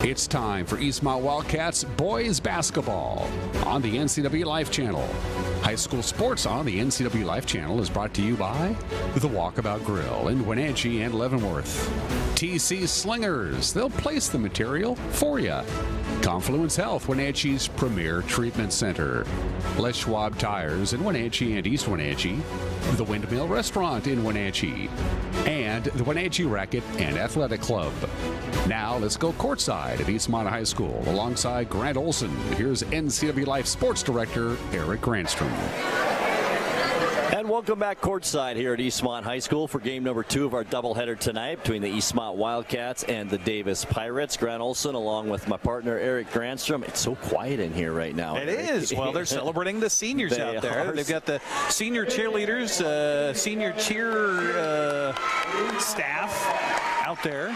It's time for Eastmont Wildcats boys basketball on the NCW Life Channel. High school sports on the NCW Life Channel is brought to you by the Walkabout Grill in Wenatchee and Leavenworth. TC Slingers, they'll place the material for you. Confluence Health, Wenatchee's premier treatment center. Les Schwab Tires in Wenatchee and East Wenatchee. The Windmill Restaurant in Wenatchee. And the Wenatchee Racquet and Athletic Club. Now let's go courtside at Eastmont High School alongside Grant Olson. Here's NCW Life Sports Director Eric Granstrom. And welcome back courtside here at Eastmont High School for game number 2 of our doubleheader tonight between the Eastmont Wildcats and the Davis Pirates. Grant Olson along with my partner Eric Granstrom. It's so quiet in here right now. It is. Well, they're celebrating the seniors out there. They've got the senior cheerleaders, senior cheer staff out there.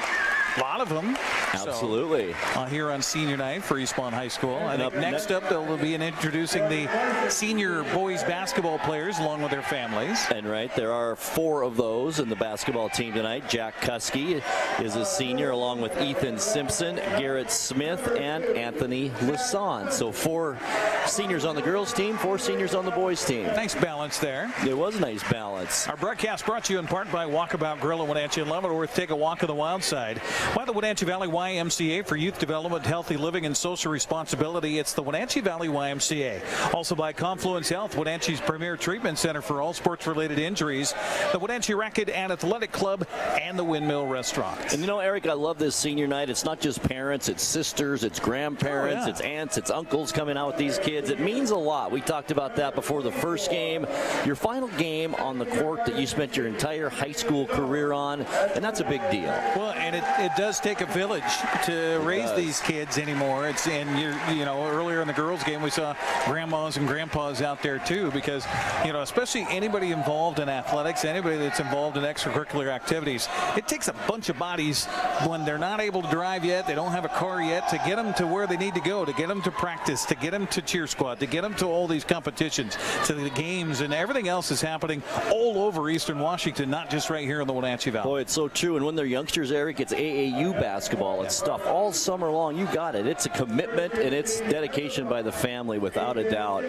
A lot of them. Absolutely. So, here on senior night for Eastmont High School. And next up, they'll be introducing the senior boys basketball players along with their families. And right, there are 4 of those in the basketball team tonight. Jack Kuski is a senior along with Ethan Simpson, Garrett Smith, and Anthony Lassonde. So 4 seniors on the girls team, 4 seniors on the boys team. Nice balance there. It was a nice balance. Our broadcast brought to you in part by Walkabout Grill in Wenatchee and Leavenworth. Take a walk on the wild side. By the Wenatchee Valley YMCA for youth development, healthy living, and social responsibility. It's the Wenatchee Valley YMCA. Also by Confluence Health, Wenatchee's premier treatment center for all sports-related injuries, the Wenatchee Racquet and Athletic Club, and the Windmill Restaurant. And you know, Eric, I love this senior night. It's not just parents, it's sisters, it's grandparents, it's aunts, it's uncles coming out with these kids. It means a lot. We talked about that before the first game. Your final game on the court that you spent your entire high school career on, and that's a big deal. Well, and it does take a village to raise these kids anymore. It's earlier in the girls game we saw grandmas and grandpas out there too, because especially anybody involved in athletics, anybody that's involved in extracurricular activities, it takes a bunch of bodies when they're not able to drive yet, they don't have a car yet, to get them to where they need to go, to get them to practice, to get them to cheer squad, to get them to all these competitions, to the games, and everything else is happening all over Eastern Washington, not just right here in the Wenatchee Valley. Boy, it's so true. And when they're youngsters, Eric, it's AAU basketball. It's stuff all summer long. You got it. It's a commitment and it's dedication by the family without a doubt.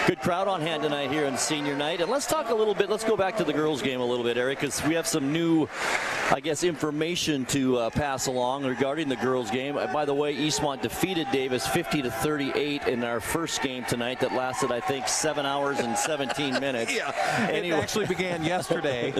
Good crowd on hand tonight here on senior night. And let's talk a little bit. Let's go back to the girls game a little bit, Eric, because we have some new, information to pass along regarding the girls game. By the way, Eastmont defeated Davis 50-38 in our first game tonight that lasted, I think, 7 hours and 17 minutes. Anyway. It actually began yesterday.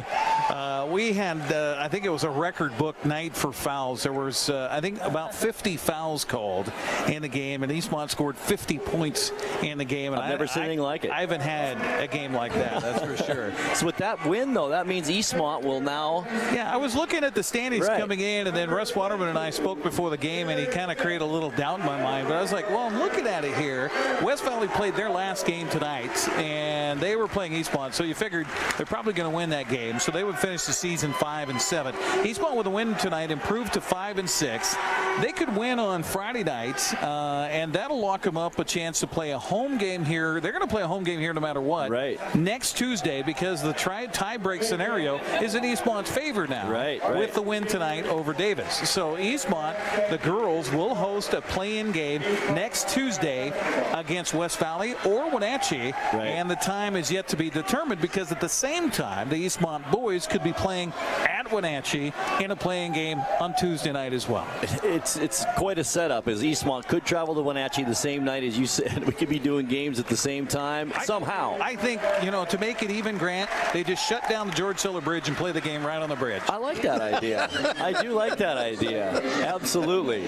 We had, I think it was a record book night for fouls. There was, about 50 fouls called in the game, and Eastmont scored 50 points in the game. And I've never seen anything like it. I haven't had a game like that, that's for sure. So with that win, though, that means Eastmont will now... Yeah, I was looking at the standings coming in, and then Russ Waterman and I spoke before the game, and he kind of created a little doubt in my mind. But I was like, well, I'm looking at it here. West Valley played their last game tonight, and they were playing Eastmont, so you figured they're probably going to win that game. So they would finish the season 5-7. Eastmont with a win tonight improved to 5-6. They could win on Friday night, and that'll lock them up a chance to play a home game here. They're going to play a home game here no matter what. Right. Next Tuesday, because the tie-break scenario is in Eastmont's favor now. Right. With the win tonight over Davis. So Eastmont, the girls, will host a play-in game next Tuesday against West Valley or Wenatchee, and the time is yet to be determined, because at the same time, the Eastmont boys could be playing at Wenatchee in a playing game on Tuesday night as well. It's quite a setup, as Eastmont could travel to Wenatchee the same night as you said. We could be doing games at the same time somehow. I think, to make it even, Grant, they just shut down the George Siller Bridge and play the game right on the bridge. I like that idea. I do like that idea. Absolutely.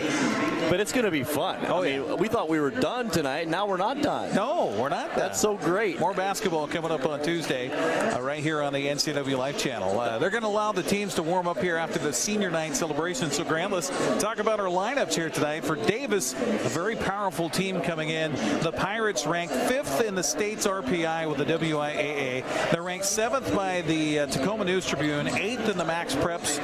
But it's going to be fun. I mean, we thought we were done tonight. Now we're not done. No, we're not done. That's so great. More basketball coming up on Tuesday right here on the NCW Life Channel. They're going to allow the teams to warm up here after the senior night celebration. So, Grant, let's talk about our lineups here tonight. For Davis, a very powerful team coming in. The Pirates ranked 5th in the state's RPI with the WIAA. They're ranked 7th by the Tacoma News Tribune, 8th in the Max Preps.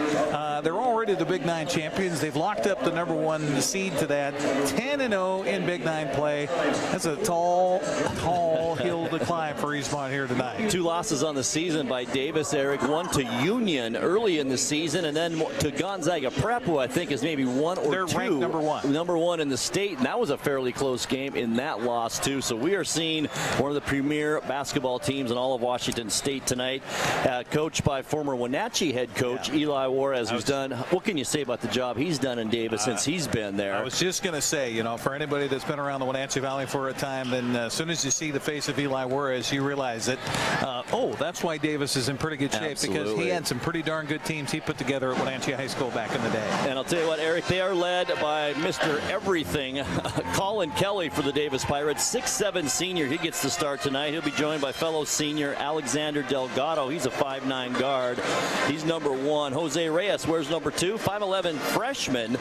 They're already the Big Nine champions. They've locked up the #1 seed to that. 10-0 in Big Nine play. That's a tall hill to climb for Eastmont here tonight. 2 losses on the season by Davis, Eric. 1 to Union early early in the season, and then to Gonzaga Prep, who I think is maybe one or They're two. ranked number one in the state, and that was a fairly close game in that loss too. So we are seeing one of the premier basketball teams in all of Washington State tonight, coached by former Wenatchee head coach Eli Juarez, who's done. What can you say about the job he's done in Davis since he's been there? I was just going to say, for anybody that's been around the Wenatchee Valley for a time, then as soon as you see the face of Eli Juarez, you realize that, that's why Davis is in pretty good shape. Absolutely. Because he had some pretty darn good teams he put together at Wenatchee High School back in the day. And I'll tell you what, Eric, they are led by Mr. Everything, Colin Kelly for the Davis Pirates, 6'7" senior. He gets the start tonight. He'll be joined by fellow senior Alexander Delgado. He's a 5'9" guard. He's number 1. Jose Reyes wears number 2, 5'11" freshman.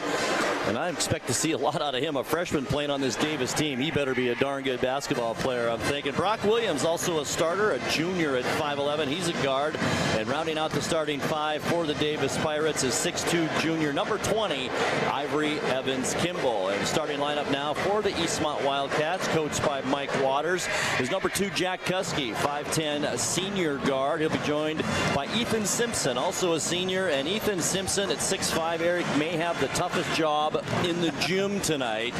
And I expect to see a lot out of him, a freshman playing on this Davis team. He better be a darn good basketball player, I'm thinking. Brock Williams, also a starter, a junior at 5'11". He's a guard. And rounding out the starting 5 for the Davis Pirates is 6'2" junior, number 20, Ivory Evans Kimball. And starting lineup now for the Eastmont Wildcats, coached by Mike Waters, is number 2, Jack Kuski, 5'10" senior guard. He'll be joined by Ethan Simpson, also a senior. And Ethan Simpson at 6'5", Eric, may have the toughest job in the gym tonight,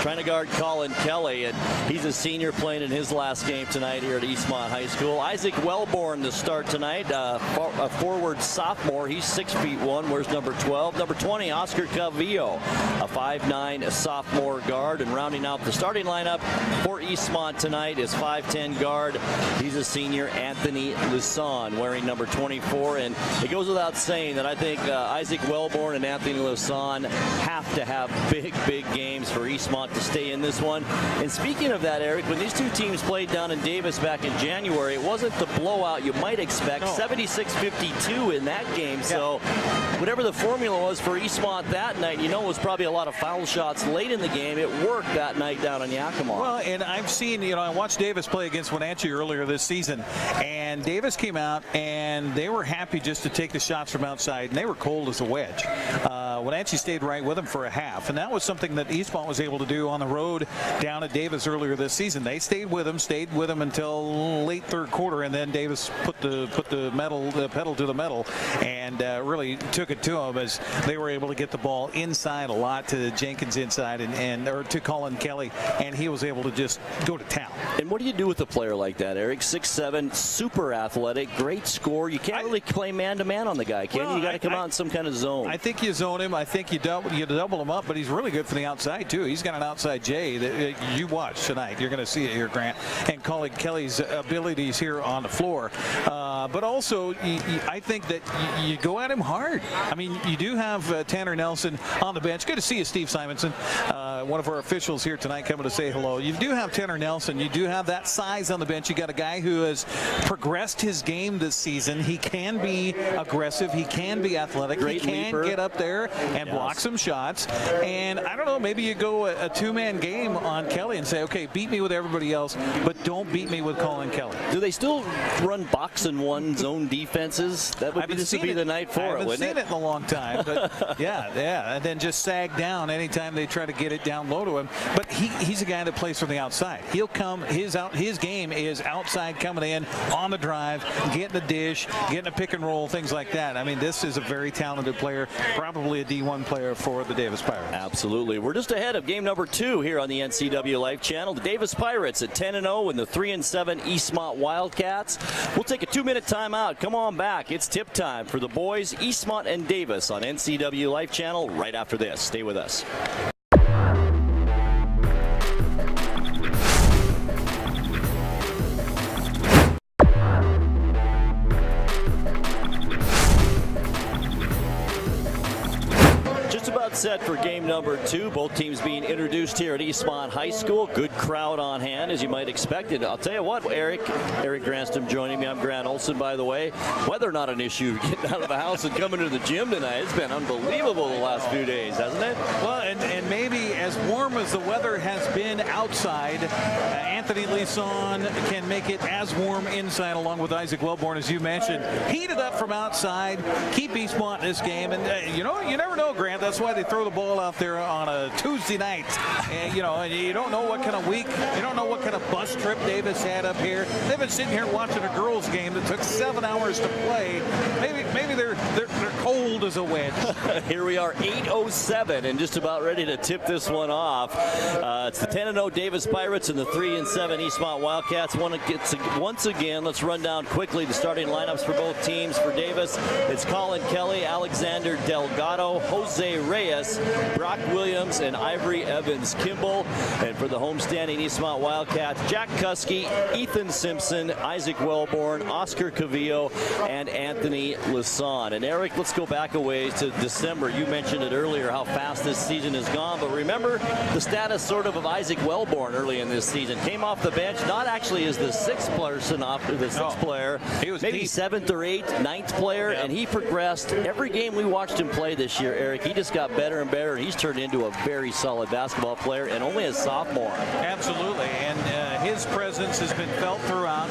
trying to guard Colin Kelly. And he's a senior playing in his last game tonight here at Eastmont High School. Isaac Wellborn to start tonight, a forward sophomore. He's 6'1", wears number 12. Number 20, Oscar Calvillo, a 5'9" sophomore guard. And rounding out the starting lineup for Eastmont tonight is 5'10" guard. He's a senior, Anthony Luson, wearing number 24. And it goes without saying that I think Isaac Wellborn and Anthony Luson have to have big games for Eastmont to stay in this one. And speaking of that, Eric, when these two teams played down in Davis back in January, it wasn't the blowout you might expect. No. 76-52 in that game. So whatever the formula was for Eastmont that night, it was probably a lot of foul shots late in the game. It worked that night down in Yakima. Well, and I've seen, I watched Davis play against Wenatchee earlier this season, and Davis came out and they were happy just to take the shots from outside, and they were cold as a wedge. Wenatchee stayed right with them for a half, and that was something that Eastmont was able to do on the road down at Davis earlier this season. They stayed with them until late third quarter, and then Davis put the pedal to the metal and really took it to them as they were able to get the ball inside a lot to Jenkins inside or to Colin Kelly, and he was able to just go to town. And what do you do with a player like that, Eric? 6'7", super athletic, great score. You can't really play man-to-man on the guy, can you? You got to come out in some kind of zone. I think you zone him. I think you double him up, but he's really good for the outside too. He's got an outside J that you watch tonight. You're going to see it here, Grant, and Colin Kelly's abilities here on the floor. But also, I think that you go at him hard. I mean, you do have Tanner Nelson on the bench. Good to see you, Steve Simonson, one of our officials here tonight, coming to say hello. You do have Tanner Nelson. You do have that size on the bench. You got a guy who has progressed his game this season. He can be aggressive. He can be athletic. Great he can leaper. Get up there and block some shots. And I don't know, maybe you go a two-man game on Kelly and say, okay, beat me with everybody else, but don't beat me with Colin Kelly. Do they still run box and one zone defenses? That would be the night for it, wouldn't it? I haven't seen it in a long time, but yeah, and then just sag down anytime they try to get it down low to him. But he's a guy that plays from the outside. He'll come. His game is outside, coming in on the drive, getting the dish, getting a pick and roll, things like that. I mean, this is a very talented player, probably a D1 player for the Davis Pirates. Absolutely. We're just ahead of game number 2 here on the NCW Life Channel. The Davis Pirates at 10-0 and the 3-7 Eastmont Wildcats. We'll take a 2-minute timeout. Come on back. It's tip time for the boys, Eastmont and Davis on NCW Life Channel right after this. Stay with us. Set for game number 2. Both teams being introduced here at Eastmont High School. Good crowd on hand, as you might expect. And I'll tell you what, Eric Granstrom joining me. I'm Grant Olson, by the way. Weather not an issue getting out of the house and coming to the gym tonight. It's been unbelievable the last few days, hasn't it? Well, and maybe as warm as the weather has been outside, Anthony Leeson can make it as warm inside, along with Isaac Wellborn, as you mentioned. Heated up from outside, keep Eastmont in this game. And, you never know, Grant. That's why they throw the ball out there on a Tuesday night. And, and you don't know what kind of week, you don't know what kind of bus trip Davis had up here. They've been sitting here watching a girls' game that took 7 hours to play. Maybe they're cold as a wedge. Here we are, 8:07, and just about ready to tip this one off. It's the 10-0 Davis Pirates and the 3-7 Eastmont Wildcats. Once again, let's run down quickly the starting lineups for both teams. For Davis, it's Colin Kelly, Alexander Delgado, Jose Reyes, Brock Williams, and Ivory Evans Kimball. And for the homestanding Eastmont Wildcats, Jack Kuski, Ethan Simpson, Isaac Wellborn, Oscar Cavillo, and Anthony Leeson. And Eric, let's go back a ways to December. You mentioned it earlier how fast this season has gone, but remember the status sort of Isaac Wellborn early in this season. Came off the bench, not actually as the sixth player, he was maybe deep. 7th or 8th, 9th player, and he progressed. Every game we watched him play this year, Eric, he just got better and better, and he's turned into a very solid basketball player, and only a sophomore. Absolutely, and his presence has been felt throughout.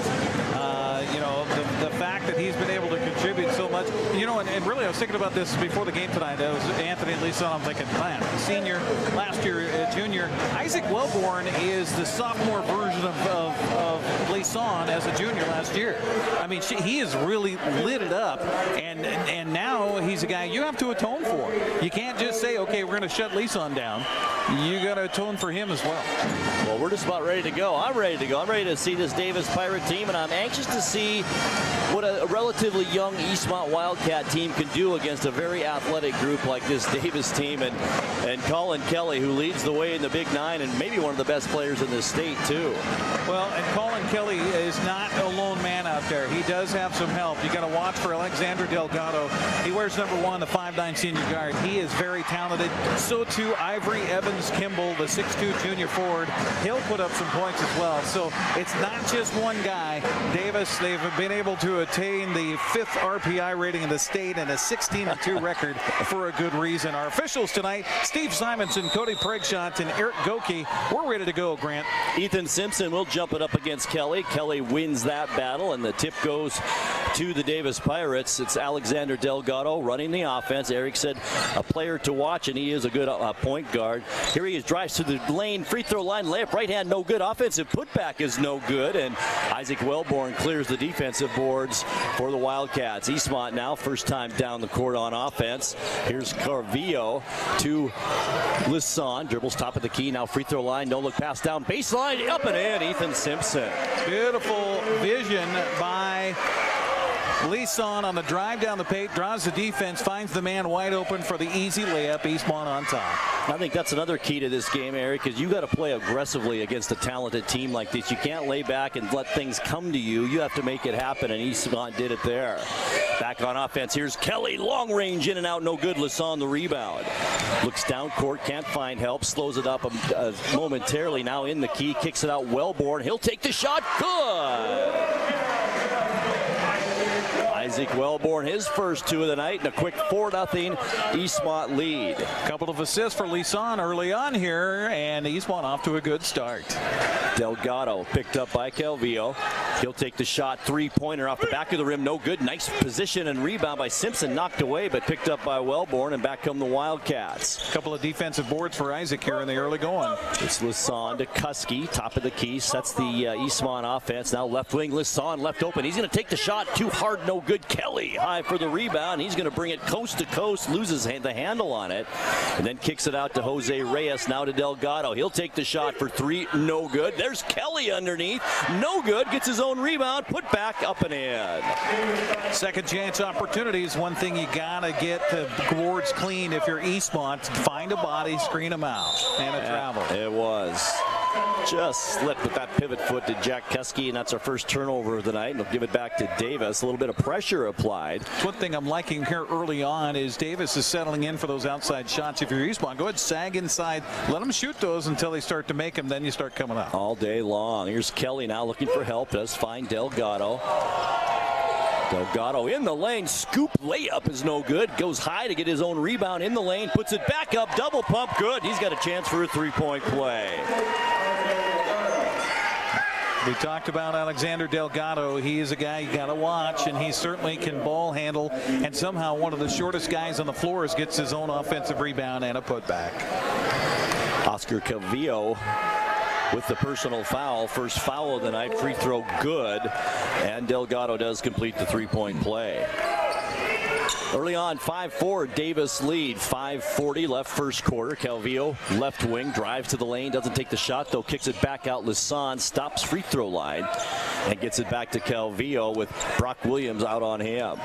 The fact that he's been able to contribute so much, and really I was thinking about this before the game tonight. That was Anthony Leeson. I'm thinking, man, senior, last year junior. Isaac Wellborn is the sophomore version of Leeson as a junior last year. I mean, he has really lit it up, and now he's a guy you have to atone for. You can't just say, okay, we're going to shut Leeson down. You got to atone for him as well. Well, we're just about ready to go. I'm ready to go. I'm ready to see this Davis Pirate team, and I'm anxious to see what a relatively young Eastmont Wildcat team can do against a very athletic group like this Davis team, and Colin Kelly, who leads the way in the Big Nine and maybe one of the best players in this state too. Well, and Colin Kelly is not a lone man out there. He does have some help. You got to watch for Alexander Delgado. He wears number 1, the 5'9" senior guard. He is very talented. So too Ivory Evans Kimball, the 6'2" junior forward. He'll put up some points as well. So it's not just one guy. Davis, they've been able to attain the 5th RPI rating in the state and a 16-2 record for a good reason. Our officials tonight, Steve Simonson, Cody Pregshot, and Eric Goki. We're ready to go, Grant. Ethan Simpson will jump it up against Kelly. Kelly wins that battle, and the tip goes to the Davis Pirates. It's Alexander Delgado running the offense. Eric said a player to watch, and he is a good point guard. Here he is, drives to the lane, free throw line, layup, right hand, no good. Offensive putback is no good, and Isaac Wellborn clears the defensive boards for the Wildcats. Eastmont now, first time down the court on offense. Here's Carvillo to Leeson, dribbles top of the key, now free throw line, no look pass down, baseline, up and in, Ethan Simpson. Beautiful vision by Leeson on the drive down the paint, draws the defense, finds the man wide open for the easy layup. Eastmont on top. I think that's another key to this game, Eric, is you got to play aggressively against a talented team like this. You can't lay back and let things come to you. You have to make it happen, and Eastmont did it there. Back on offense, here's Kelly, long range, in and out, no good. Leeson the rebound. Looks down court, can't find help, slows it up momentarily. Now in the key, kicks it out, Wellborn. He'll take the shot, good. Isaac Wellborn, his first 2 of the night, and a quick 4-0 Eastmont lead. A couple of assists for Leeson early on here, and Eastmont off to a good start. Delgado picked up by Calvillo. He'll take the shot, 3-pointer off the back of the rim, no good. Nice position and rebound by Simpson, knocked away, but picked up by Wellborn, and back come the Wildcats. A couple of defensive boards for Isaac here in the early going. It's Leeson to Kuski, top of the key, sets the Eastmont offense. Now left wing, Leeson left open. He's going to take the shot, too hard, no good. Kelly high for the rebound. He's going to bring it coast to coast, loses the handle on it, and then kicks it out to Jose Reyes. Now to Delgado. He'll take the shot for 3, no good. There's Kelly underneath, no good. Gets his own rebound, put back up and in. Second chance opportunities. One thing you gotta get the boards clean if you're Eastmont. Find a body, screen them out, and a travel. It was. Just slipped with that pivot foot to Jack Kuski, and that's our first turnover of the night. And we'll give it back to Davis. A little bit of pressure applied. One thing I'm liking here early on is Davis is settling in for those outside shots. If you're Eastmont, go ahead, sag inside. Let them shoot those until they start to make them. Then you start coming out. All day long. Here's Kelly now looking for help. Does find Delgado. Delgado in the lane, scoop layup is no good. Goes high to get his own rebound in the lane, puts it back up, double pump, good. He's got a chance for a three-point play. We talked about Alexander Delgado. He is a guy you got to watch, and he certainly can ball handle. And somehow one of the shortest guys on the floor gets his own offensive rebound and a putback. Oscar Calvillo with the personal foul. First foul of the night. Free throw good. And Delgado does complete the three-point play. Early on, 5-4 Davis lead. 5:40 left first quarter. Calvillo left wing drives to the lane, doesn't take the shot though, kicks it back out. Lisan stops free throw line and gets it back to Calvillo with Brock Williams out on him.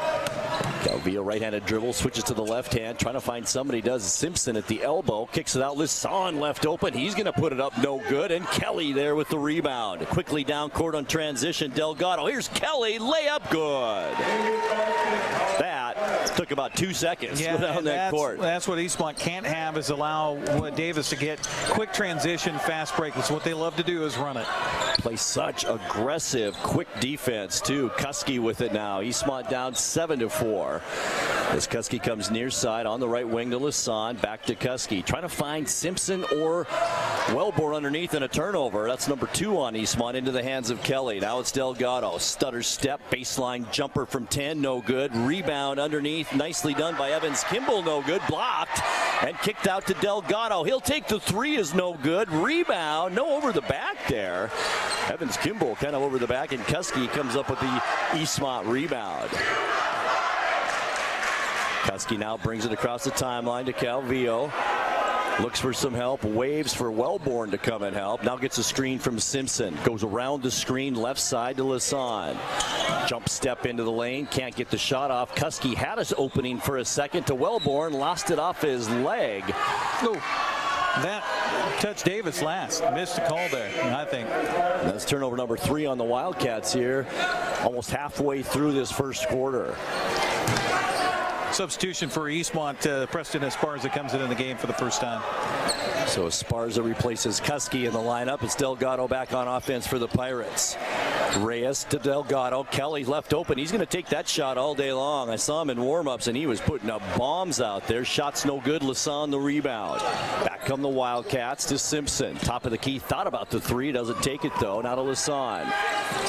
Calvillo right-handed dribble, switches to the left hand, trying to find somebody. Does Simpson at the elbow, kicks it out. Lisan left open. He's going to put it up, no good. And Kelly there with the rebound. Quickly down court on transition. Delgado. Here's Kelly, layup, good. That took about 2 seconds down that court. That's what Eastmont can't have, is allow Davis to get quick transition, fast break. That's what they love to do, is run it. Play such aggressive, quick defense too. Kuski with it now. Eastmont down 7-4. As Kuski comes near side on the right wing to Lisan, back to Kuski, trying to find Simpson or Wellborn underneath and a turnover. That's number 2 on Eastmont, into the hands of Kelly. Now it's Delgado. Stutter step, baseline jumper from 10, no good. Rebound underneath, nicely done by Evans Kimball, no good. Blocked and kicked out to Delgado. He'll take the three, is no good. Rebound, no over the back there. Evans Kimball kind of over the back, and Kuski comes up with the Eastmont rebound. Kuski now brings it across the timeline to Calvillo. Looks for some help, waves for Wellborn to come and help. Now gets a screen from Simpson. Goes around the screen, left side to Lisan. Jump step into the lane, can't get the shot off. Kuski had his opening for a second to Wellborn, lost it off his leg. Oh, that touched Davis last. Missed the call there, I think. That's turnover number 3 on the Wildcats here, almost halfway through this first quarter. Substitution for Eastmont, Preston Esparza comes in the game for the first time. So Esparza replaces Kuski in the lineup. It's Delgado back on offense for the Pirates. Reyes to Delgado. Kelly left open. He's going to take that shot all day long. I saw him in warm-ups, and he was putting up bombs out there. Shot's no good. Lisan the rebound. Back come the Wildcats to Simpson. Top of the key. Thought about the three. Doesn't take it, though. Now to Lisan.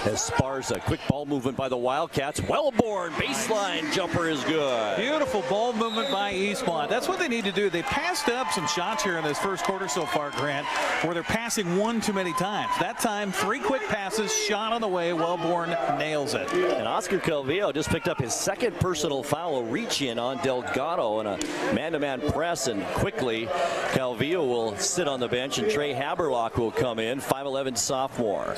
Esparza. Quick ball movement by the Wildcats. Wellborn. Baseline jumper is good. Beautiful ball movement by Eastmont. That's what they need to do. They passed up some shots here in this first quarter so far, Grant, where they're passing one too many times. That time, 3 quick passes, shot on the way. Wellborn nails it. And Oscar Calvillo just picked up his second personal foul, a reach in on Delgado in a man-to-man press, and quickly Calvillo will sit on the bench and Trey Haberlock will come in, 5'11" sophomore.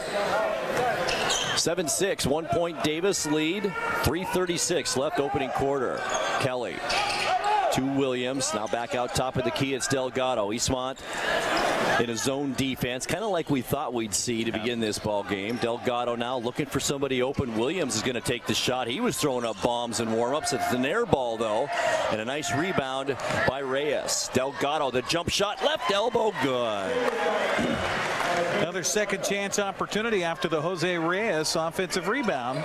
7-6, 1 point Davis lead, 3:36 left opening quarter. Kelly to Williams, now back out top of the key. It's Delgado. Eastmont in a zone defense, kind of like we thought we'd see to begin this ball game. Delgado now looking for somebody open. Williams is going to take the shot. He was throwing up bombs in warm-ups. It's an air ball, though, and a nice rebound by Reyes. Delgado, the jump shot, left elbow, good. Another second chance opportunity after the Jose Reyes offensive rebound.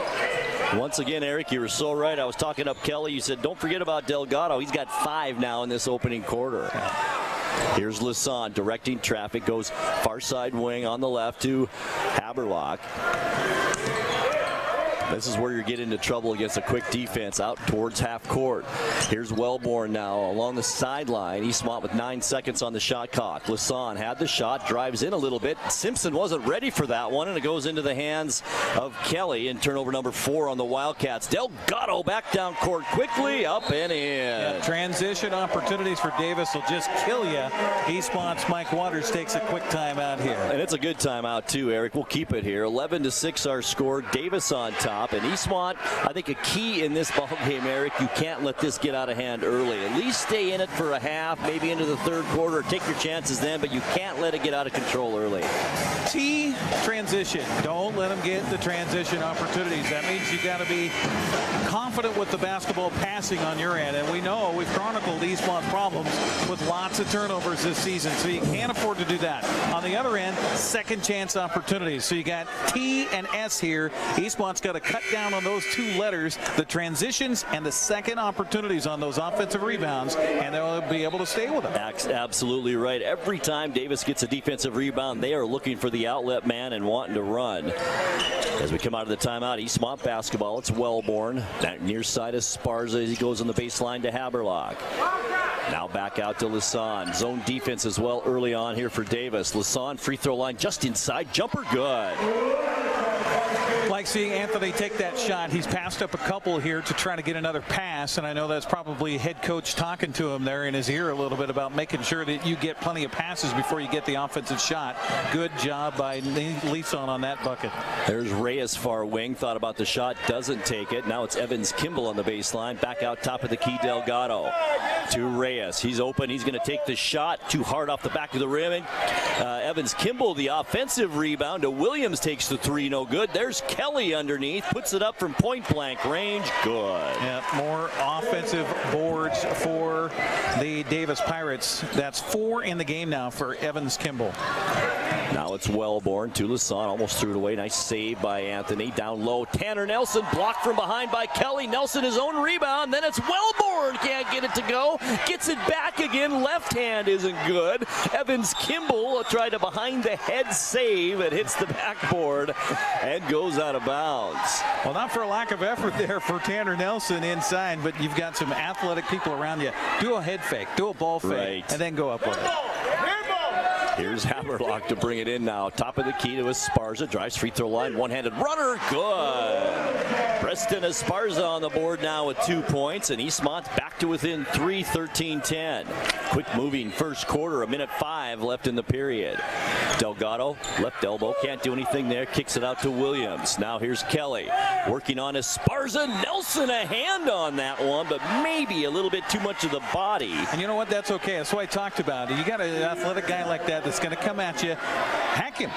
Once again, Eric, you were so right. I was talking up Kelly. You said, don't forget about Delgado. He's got 5 now in this opening quarter. Here's Lisan directing traffic. Goes far side wing on the left to Haberlock. This is where you're getting into trouble against a quick defense out towards half court. Here's Wellborn now along the sideline. Eastmont with 9 seconds on the shot clock. Lisan had the shot, drives in a little bit. Simpson wasn't ready for that one, and it goes into the hands of Kelly, and turnover number 4 on the Wildcats. Delgado back down court quickly, up and in. Yeah, transition opportunities for Davis will just kill you. Eastmont's Mike Waters takes a quick timeout here. And it's a good timeout too, Eric. We'll keep it here. 11-6 our score. Davis on top. And Eastmont, I think a key in this ball game, Eric, you can't let this get out of hand early. At least stay in it for a half, maybe into the third quarter. Take your chances then, but you can't let it get out of control early. T transition. Don't let them get the transition opportunities. That means you got to be confident with the basketball passing on your end. And we know we've chronicled Eastmont's problems with lots of turnovers this season, so you can't afford to do that. On the other end, second chance opportunities. So you got T and S here. Eastmont's got to cut down on those two letters, the transitions and the second opportunities on those offensive rebounds, and they'll be able to stay with them. Absolutely right. Every time Davis gets a defensive rebound, they are looking for the outlet man and wanting to run. As we come out of the timeout, Eastmont basketball, it's Wellborn. That near side is Sparza as he goes on the baseline to Haberlock. Now back out to Lasan. Zone defense as well early on here for Davis. Lasan, free throw line just inside. Jumper good. Like seeing Anthony take that shot. He's passed up a couple here to try to get another pass, and I know that's probably head coach talking to him there in his ear a little bit about making sure that you get plenty of passes before you get the offensive shot. Good job by Leeson on that bucket. There's Reyes far wing. Thought about the shot, doesn't take it. Now it's Evans Kimball on the baseline. Back out top of the key, Delgado. To Reyes. He's open. He's going to take the shot. Too hard off the back of the rim. And Evans Kimball, the offensive rebound to Williams, takes the three. No good. There's Kelly underneath. Puts it up from point blank range. Good. Yeah, more offensive boards for the Davis Pirates. That's 4 in the game now for Evans Kimball. Now it's Wellborn to Lasan. Almost threw it away. Nice save by Anthony. Down low. Tanner Nelson blocked from behind by Kelly. Nelson his own rebound. Then it's Wellborn. Can't get it to go. Gets it back again. Left hand isn't good. Evans Kimball tried a behind the head save. It hits the backboard and goes out of bounds. Well, not for a lack of effort there for Tanner Nelson inside, but you've got some athletic people around you. Do a head fake, do a ball fake, right, and then go up with it. Here's Haberlock to bring it in now. Top of the key to Esparza. Drives free throw line. One-handed runner. Good. Preston Esparza on the board now with 2 points. And Eastmont back to within 3, 13-10. Quick moving first quarter. 1:05 left in the period. Delgado, left elbow. Can't do anything there. Kicks it out to Williams. Now here's Kelly. Working on Esparza. Nelson a hand on that one, but maybe a little bit too much of the body. And you know what? That's okay. That's what I talked about. You got an athletic guy like that that's going to come at you. Hack him.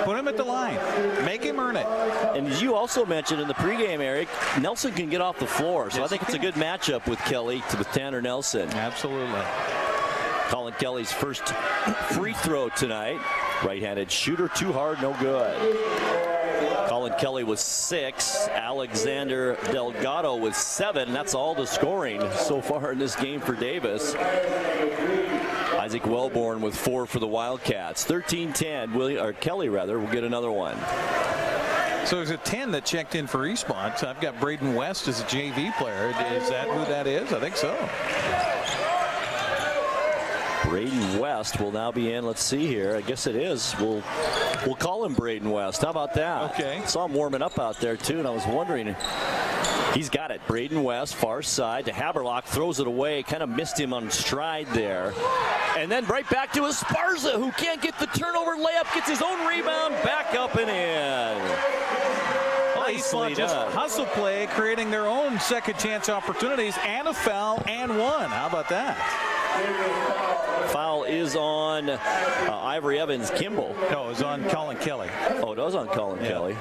Put him at the line. Make him earn it. And as you also mentioned in the pregame, Eric, Nelson can get off the floor. So yes, I think it's a good matchup with Kelly with Tanner Nelson. Absolutely. Colin Kelly's first free throw tonight. Right-handed shooter, too hard, no good. Colin Kelly with 6. Alexander Delgado with 7. That's all the scoring so far in this game for Davis. Isaac Wellborn with 4 for the Wildcats. 13-10. Kelly will get another one. So there's a 10 that checked in for Eastmont. I've got Braden West as a JV player. Is that who that is? I think so. Braden West will now be in. Let's see here. I guess it is. We'll call him Braden West. How about that? Okay. Saw him warming up out there too, and I was wondering. He's got it. Braden West, far side to Haberlock, throws it away. Kind of missed him on stride there. And then right back to Esparza, who can't get the turnover layup, gets his own rebound, back up and in. Nicely just done. Hustle play, creating their own second chance opportunities, and a foul and one. How about that? Foul is on Ivory Evans Kimball. No, it's on Colin Kelly. Oh, it was on Colin Kelly.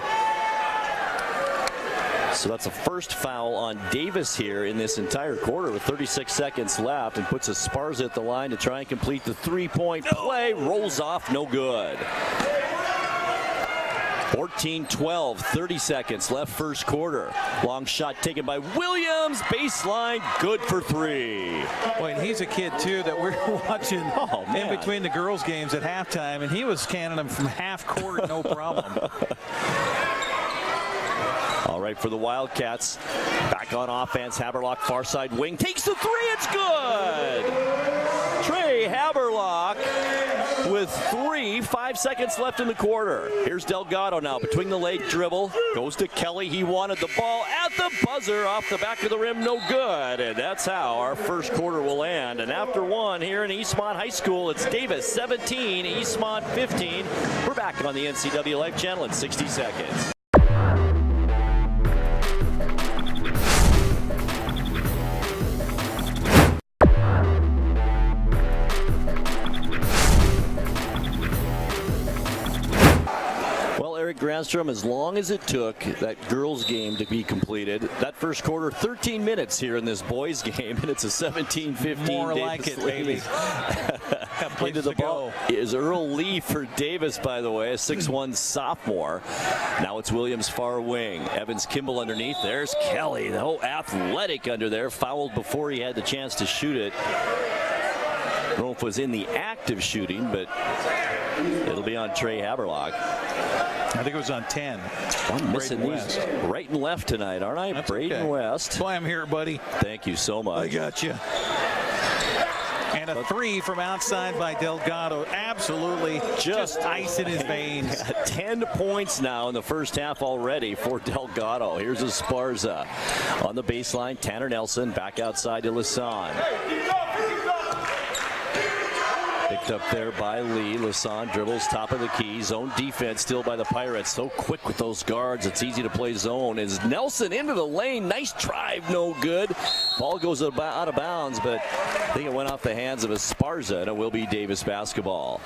So that's the first foul on Davis here in this entire quarter with 36 seconds left, and puts Esparza at the line to try and complete the three-point play. Rolls off, no good. 14-12, 30 seconds left first quarter. Long shot taken by Williams. Baseline, good for 3. Boy, and he's a kid, too, that we're watching in between the girls' games at halftime, and he was canning them from half court, no problem. All right, for the Wildcats, back on offense. Haberlock, far side wing, takes the 3. It's good. Trey Haberlock with 3, 5 seconds left in the quarter. Here's Delgado now between the leg dribble, goes to Kelly. He wanted the ball at the buzzer, off the back of the rim, no good. And that's how our first quarter will end. And after one here in Eastmont High School, it's Davis 17, Eastmont 15. We're back on the NCW Life Channel in 60 seconds. Eric Granstrom, as long as it took that girls' game to be completed. That first quarter, 13 minutes here in this boys' game, and it's a 17-15. More Davis like it, lead. baby. Into the ball is Earl Lee for Davis, by the way, a 6'1 sophomore. Now it's Williams far wing. Evans Kimball underneath. There's Kelly, the whole athletic under there. Fouled before he had the chance to shoot it. I don't know if it was in the act of shooting, but it'll be on Trey Haberlock. I think it was on 10. I'm missing these right and left tonight, aren't I? That's Braden okay. West. That's why I'm here, buddy. Thank you so much. I got you. And a 3 from outside by Delgado. Absolutely just ice in his veins. 10 points now in the first half already for Delgado. Here's Esparza on the baseline. Tanner Nelson back outside to Lasan. Picked up there by Lee. Lasan dribbles top of the key. Zone defense still by the Pirates. So quick with those guards. It's easy to play zone. Is Nelson into the lane. Nice drive. No good. Ball goes out of bounds, but I think it went off the hands of Esparza, and it will be Davis basketball.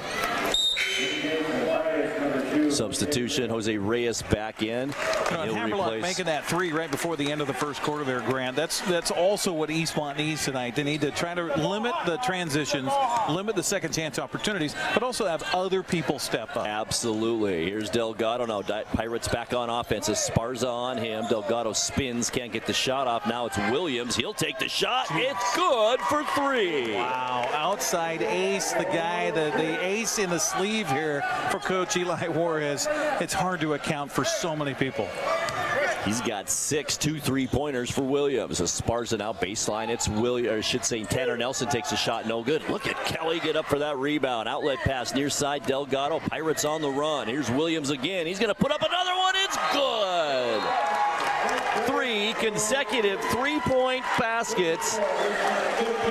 Substitution, Jose Reyes back in. Haberlock making that 3 right before the end of the first quarter there, Grant. That's also what Eastmont needs tonight. They need to try to limit the transitions, limit the second chance opportunities, but also have other people step up. Absolutely. Here's Delgado now. Pirates back on offense. Esparza on him. Delgado spins, can't get the shot off. Now it's Williams. He'll take the shot. It's good for 3. Wow. Outside ace, the guy, the ace in the sleeve here for Coach Eli Juarez. It's hard to account for so many people. He's got 6 2 3-pointers for Williams. Esparza now baseline. It's Williams, or I should say Tanner Nelson takes a shot. No good. Look at Kelly get up for that rebound. Outlet pass near side. Delgado. Pirates on the run. Here's Williams again. He's going to put up another one. It's good. 3 consecutive 3-point baskets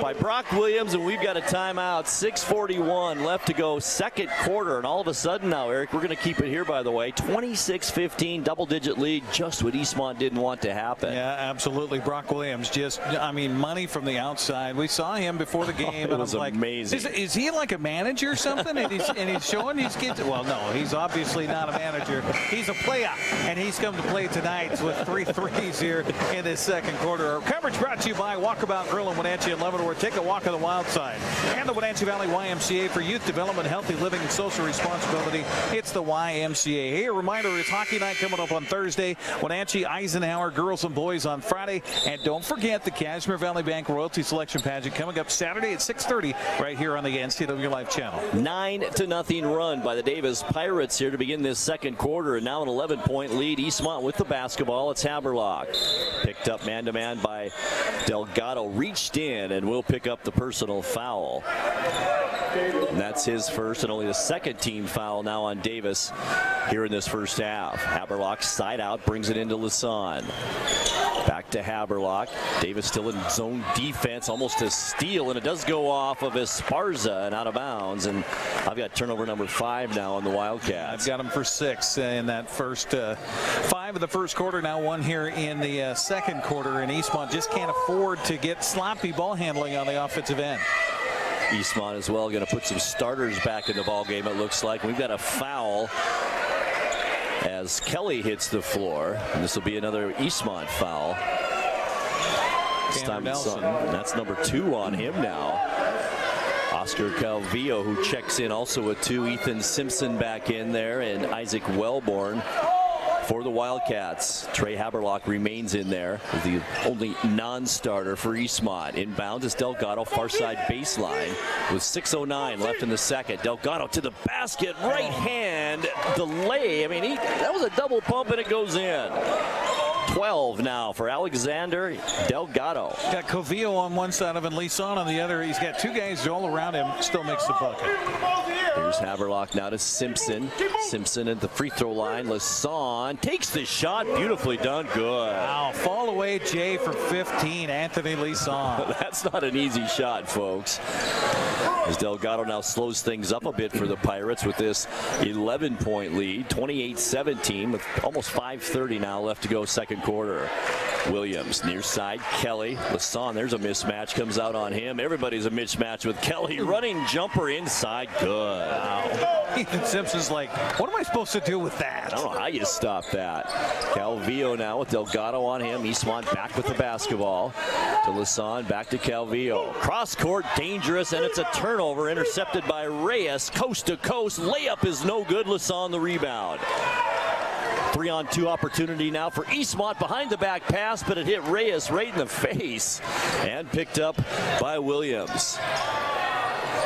by Brock Williams, and we've got a timeout. 6:41 left to go, second quarter, and all of a sudden now, Eric, we're going to keep it here, by the way. 26-15, double-digit lead, just what Eastmont didn't want to happen. Yeah, absolutely. Brock Williams, money from the outside. We saw him before the game. It was amazing. Is he like a manager or something? and he's showing these kids. Well, no, he's obviously not a manager. He's a player, and he's come to play tonight with 3 threes here in this second quarter. Our coverage brought to you by Walkabout Grill in Wenatchee and Leavenworth. Take a walk on the wild side. And the Wenatchee Valley YMCA for youth development, healthy living, and social responsibility. It's the YMCA. Hey, a reminder, it's hockey night coming up on Thursday. Wenatchee Eisenhower girls and boys on Friday. And don't forget the Cashmere Valley Bank Royalty Selection Pageant coming up Saturday at 6:30 right here on the NCW Life Channel. 9-0 run by the Davis Pirates here to begin this second quarter. And now an 11-point lead. Eastmont with the basketball. It's Haberlock. Picked up man-to-man by Delgado. Reached in and will pick up the personal foul. And that's his first and only the second team foul now on Davis here in this first half. Haberlock side out, brings it into Lasan. Back to Haberlock. Davis still in zone defense, almost a steal, and it does go off of Esparza and out of bounds. And I've got turnover number 5 now on the Wildcats. I've got him for 6 in that first 5 of the first quarter. Now 1 here in the second quarter, and Eastmont just can't afford to get sloppy ball handling on the offensive end. Eastmont as well going to put some starters back in the ball game, it looks like. We've got a foul as Kelly hits the floor, and this will be another Eastmont foul. This time that's number 2 on him now. Oscar Calvillo, who checks in also with 2. Ethan Simpson back in there, and Isaac Wellborn for the Wildcats. Trey Haberlock remains in there, the only non-starter for Eastmont. Inbounds is Delgado, far side baseline with 6:09 left in the second. Delgado to the basket, right hand delay. I mean, that was a double pump and it goes in. 12 now for Alexander Delgado. Got Calvillo on one side of him, Lisan on the other. He's got 2 guys all around him, still makes the bucket. Here's Haberlock now to Simpson. Simpson at the free throw line. Lasan takes the shot. Beautifully done. Good. Wow. Fall away, Jay, for 15. Anthony Lisan. That's not an easy shot, folks. As Delgado now slows things up a bit for the Pirates with this 11-point lead. 28-17 with almost 5:30 now left to go second quarter. Williams near side, Kelly. Lasan, there's a mismatch, comes out on him. Everybody's a mismatch with Kelly. Running jumper inside, good. Wow. Ethan Simpson's like, what am I supposed to do with that? I don't know how you stop that. Calvillo now with Delgado on him. Eastmont back with the basketball. To Lasan, back to Calvillo. Cross court, dangerous, and it's a turnover intercepted by Reyes. Coast to coast, layup is no good. Lasan the rebound. 3-on-2 opportunity now for Eastmont, behind the back pass, but it hit Reyes right in the face and picked up by Williams.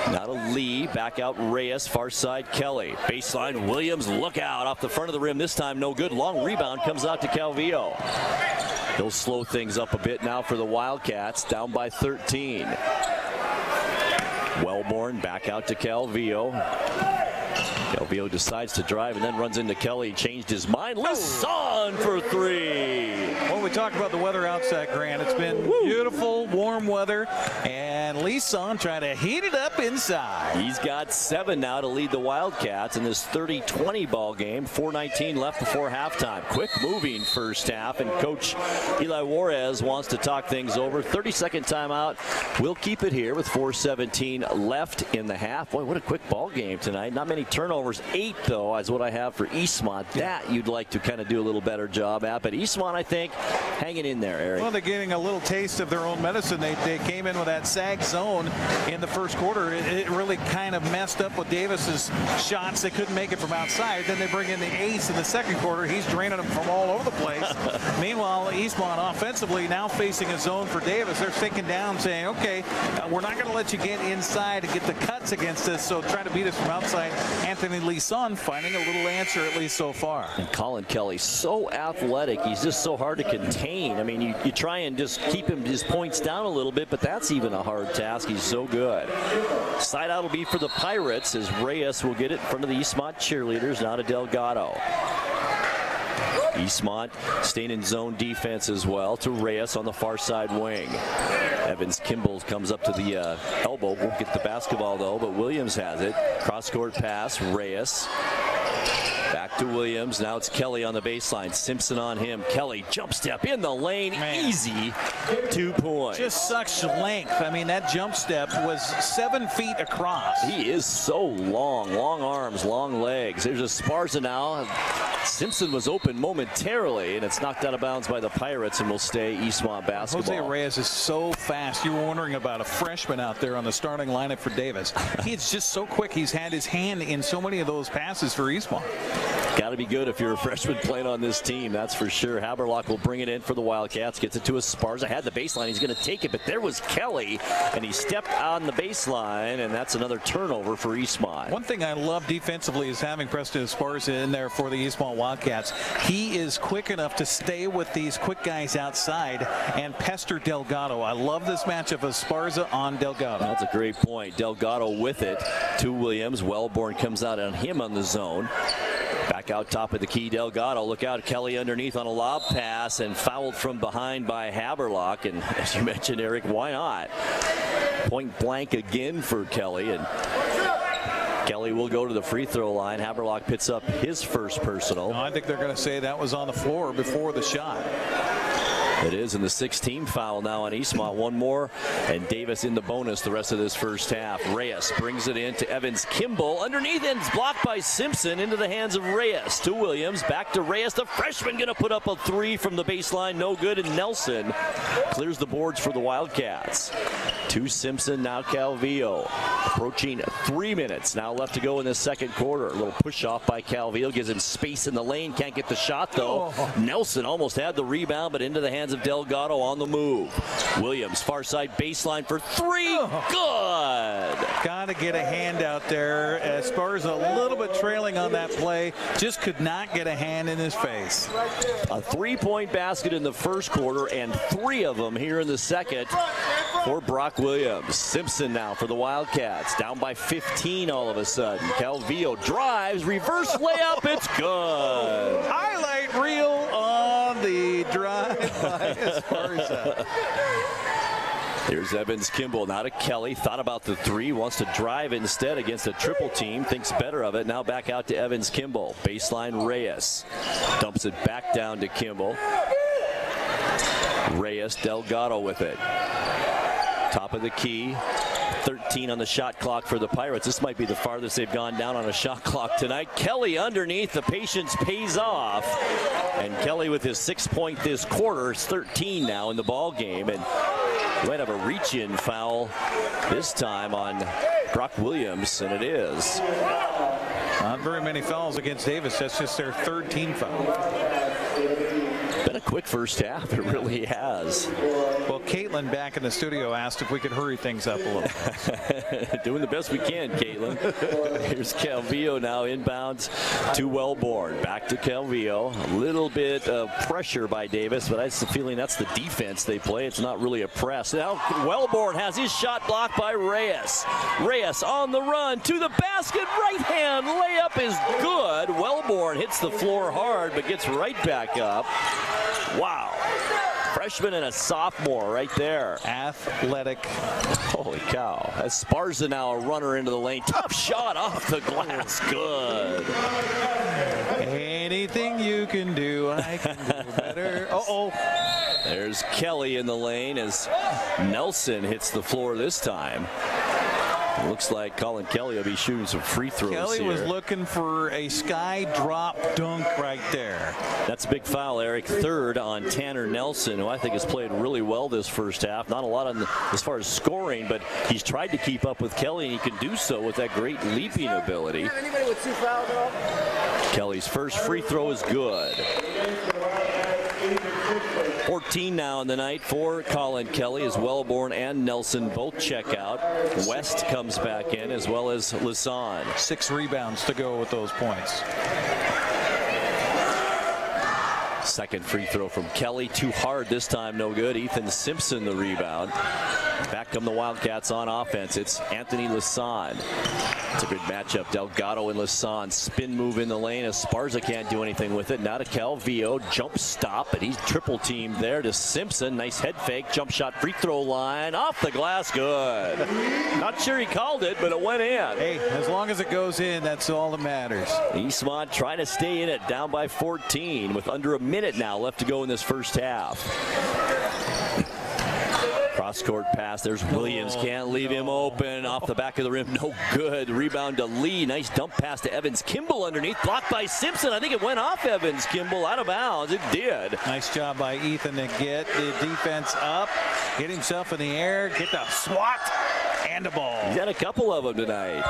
Now to Lee, back out Reyes, far side Kelly. Baseline Williams, look out, off the front of the rim, this time no good. Long rebound comes out to Calvillo. He'll slow things up a bit now for the Wildcats, down by 13. Wellborn back out to Calvillo. Calvillo decides to drive and then runs into Kelly. Changed his mind. Lasan for three. Well, we talked about the weather outside, Grant. It's been beautiful, warm weather, and Lasan trying to heat it up inside. He's got 7 now to lead the Wildcats in this 30-20 ball game. 4:19 left before halftime. Quick moving first half, and Coach Eli Juarez wants to talk things over. 30-second timeout. We'll keep it here with 4:17 left in the half. Boy, what a quick ball game tonight. Not many turnovers. 8, though, is what I have for Eastmont. That you'd like to kind of do a little better job at. But Eastmont, I think, hanging in there, Eric. Well, they're getting a little taste of their own medicine. They came in with that sag zone in the first quarter. It really kind of messed up with Davis's shots. They couldn't make it from outside. Then they bring in the ace in the second quarter. He's draining them from all over the place. Meanwhile, Eastmont offensively now facing a zone for Davis. They're thinking down, saying, okay, we're not going to let you get inside and get the cuts against us, so try to beat us from outside. Anthony Lasan finding a little answer, at least so far. And Colin Kelly, so athletic. He's just so hard to contain. I mean, you try and just keep his points down a little bit, but that's even a hard task. He's so good. Side out will be for the Pirates as Reyes will get it in front of the Eastmont cheerleaders, now to Delgado. Eastmont staying in zone defense as well to Reyes on the far side wing. Evans Kimball comes up to the elbow. Won't get the basketball though, but Williams has it. Cross court pass, Reyes. Back to Williams. Now it's Kelly on the baseline. Simpson on him. Kelly jump step in the lane. Man. Easy 2 points. Just such length. I mean, that jump step was 7 feet across. He is so long. Long arms, long legs. There's a Esparza now. Simpson was open momentarily, and it's knocked out of bounds by the Pirates and will stay Eastmont basketball. Jose Reyes is so fast. You were wondering about a freshman out there on the starting lineup for Davis. He's just so quick. He's had his hand in so many of those passes for Eastmont. Got to be good if you're a freshman playing on this team, that's for sure. Haberlock will bring it in for the Wildcats. Gets it to Esparza. Had the baseline. He's going to take it, but there was Kelly, and he stepped on the baseline, and that's another turnover for Eastmont. One thing I love defensively is having Preston Esparza in there for the Eastmont Wildcats. He is quick enough to stay with these quick guys outside and pester Delgado. I love this matchup of Esparza on Delgado. That's a great point. Delgado with it to Williams. Wellborn comes out on him on the zone. Back out top of the key, Delgado. Look out, Kelly underneath on a lob pass and fouled from behind by Haberlock. And as you mentioned, Eric, why not? Point blank again for Kelly. And Kelly will go to the free throw line. Haberlock picks up his first personal. No, I think they're going to say that was on the floor before the shot. It is, in the 16th foul now on Eastmont. One more, and Davis in the bonus the rest of this first half. Reyes brings it in to Evans Kimball. Underneath, and it's blocked by Simpson into the hands of Reyes. To Williams, back to Reyes. The freshman going to put up a 3 from the baseline. No good, and Nelson clears the boards for the Wildcats. To Simpson, now Calvillo. Approaching 3 minutes now left to go in the second quarter. A little push off by Calvillo. Gives him space in the lane. Can't get the shot, though. Nelson almost had the rebound, but into the hands of Delgado on the move. Williams, far side baseline for 3. Good. Got to get a hand out there. Esparza a little bit trailing on that play. Just could not get a hand in his face. A 3-point basket in the first quarter and 3 of them here in the second for Brock Williams. Simpson now for the Wildcats. Down by 15 all of a sudden. Calvillo drives, reverse layup. It's good. Highlight reel on the drive by Esparza. Here's Evans Kimball now to Kelly. Thought about the 3, wants to drive instead against a triple team. Thinks better of it. Now back out to Evans Kimball. Baseline Reyes. Dumps it back down to Kimball. Reyes, Delgado with it. Top of the key. 13 on the shot clock for the Pirates. This might be the farthest they've gone down on a shot clock tonight. Kelly underneath. The patience pays off. And Kelly with his 6 point this quarter is 13 now in the ball game. And we might have a reach-in foul this time on Brock Williams, and it is. Not very many fouls against Davis. That's just their third team foul. Been a quick first half. It really has. Well, Caitlin back in the studio asked if we could hurry things up a little. Doing the best we can, Caitlin. Here's Calvillo now inbounds to Wellborn. Back to Calvillo. A little bit of pressure by Davis, but I have the feeling that's the defense they play. It's not really a press. Now Wellborn has his shot blocked by Reyes. Reyes on the run to the basket. Right hand layup is good. Wellborn hits the floor hard, but gets right back up. Wow. Freshman and a sophomore right there. Athletic. Holy cow. Esparza now a runner into the lane. Tough shot off the glass. Good. Anything you can do, I can do better. Uh-oh. There's Kelly in the lane as Nelson hits the floor this time. Looks like Colin Kelly will be shooting some free throws Kelly here. was looking for a sky drop dunk right there. That's a big foul, Eric. Third on Tanner Nelson, who I think has played really well this first half. Not a lot on as far as scoring, but he's tried to keep up with Kelly, and he can do so with that great leaping ability. Anybody with 2 fouls at all? Kelly's first free throw is good. 14 now in the night for Colin Kelly as Wellborn and Nelson both check out. West comes back in as well as Lasan. 6 rebounds to go with those points. Second free throw from Kelly. Too hard this time, no good. Ethan Simpson the rebound. Back come the Wildcats on offense. It's Anthony Lasan. It's a good matchup. Delgado and Lasan. Spin move in the lane. Esparza can't do anything with it. Now to Calvillo. Jump stop, but he's triple teamed there to Simpson. Nice head fake. Jump shot free throw line. Off the glass. Good. Not sure he called it, but it went in. Hey, as long as it goes in, that's all that matters. Eastmont trying to stay in it. Down by 14 with under a minute now left to go in this first half. Cross-court pass. There's Williams. Can't leave him open. Off the back of the rim. No good. Rebound to Lee. Nice dump pass to Evans. Kimball underneath. Blocked by Simpson. I think it went off Evans. Kimball out of bounds. It did. Nice job by Ethan to get the defense up. Get himself in the air. Get the swat. And the ball. He's had a couple of them tonight.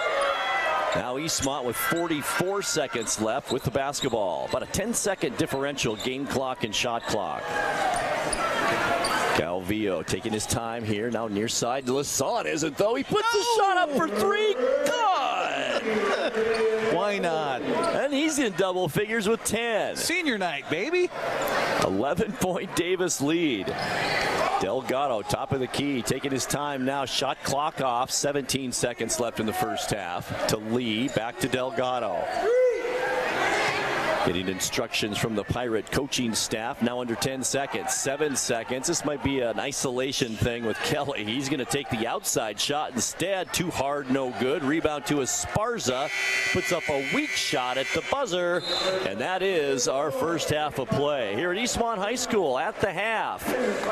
Now Eastmont with 44 seconds left with the basketball. About a 10-second differential game clock and shot clock. Calvillo taking his time here. Now near side. Lasan isn't, though. He puts the shot up for 3. Good. Why not? And he's in double figures with 10. Senior night, baby. 11-point Davis lead. Delgado, top of the key, taking his time now. Shot clock off. 17 seconds left in the first half. To Lee, back to Delgado. Getting instructions from the Pirate coaching staff. Now under 10 seconds. 7 seconds. This might be an isolation thing with Kelly. He's going to take the outside shot instead. Too hard, no good. Rebound to Esparza. Puts up a weak shot at the buzzer. And that is our first half of play. Here at Eastmont High School at the half.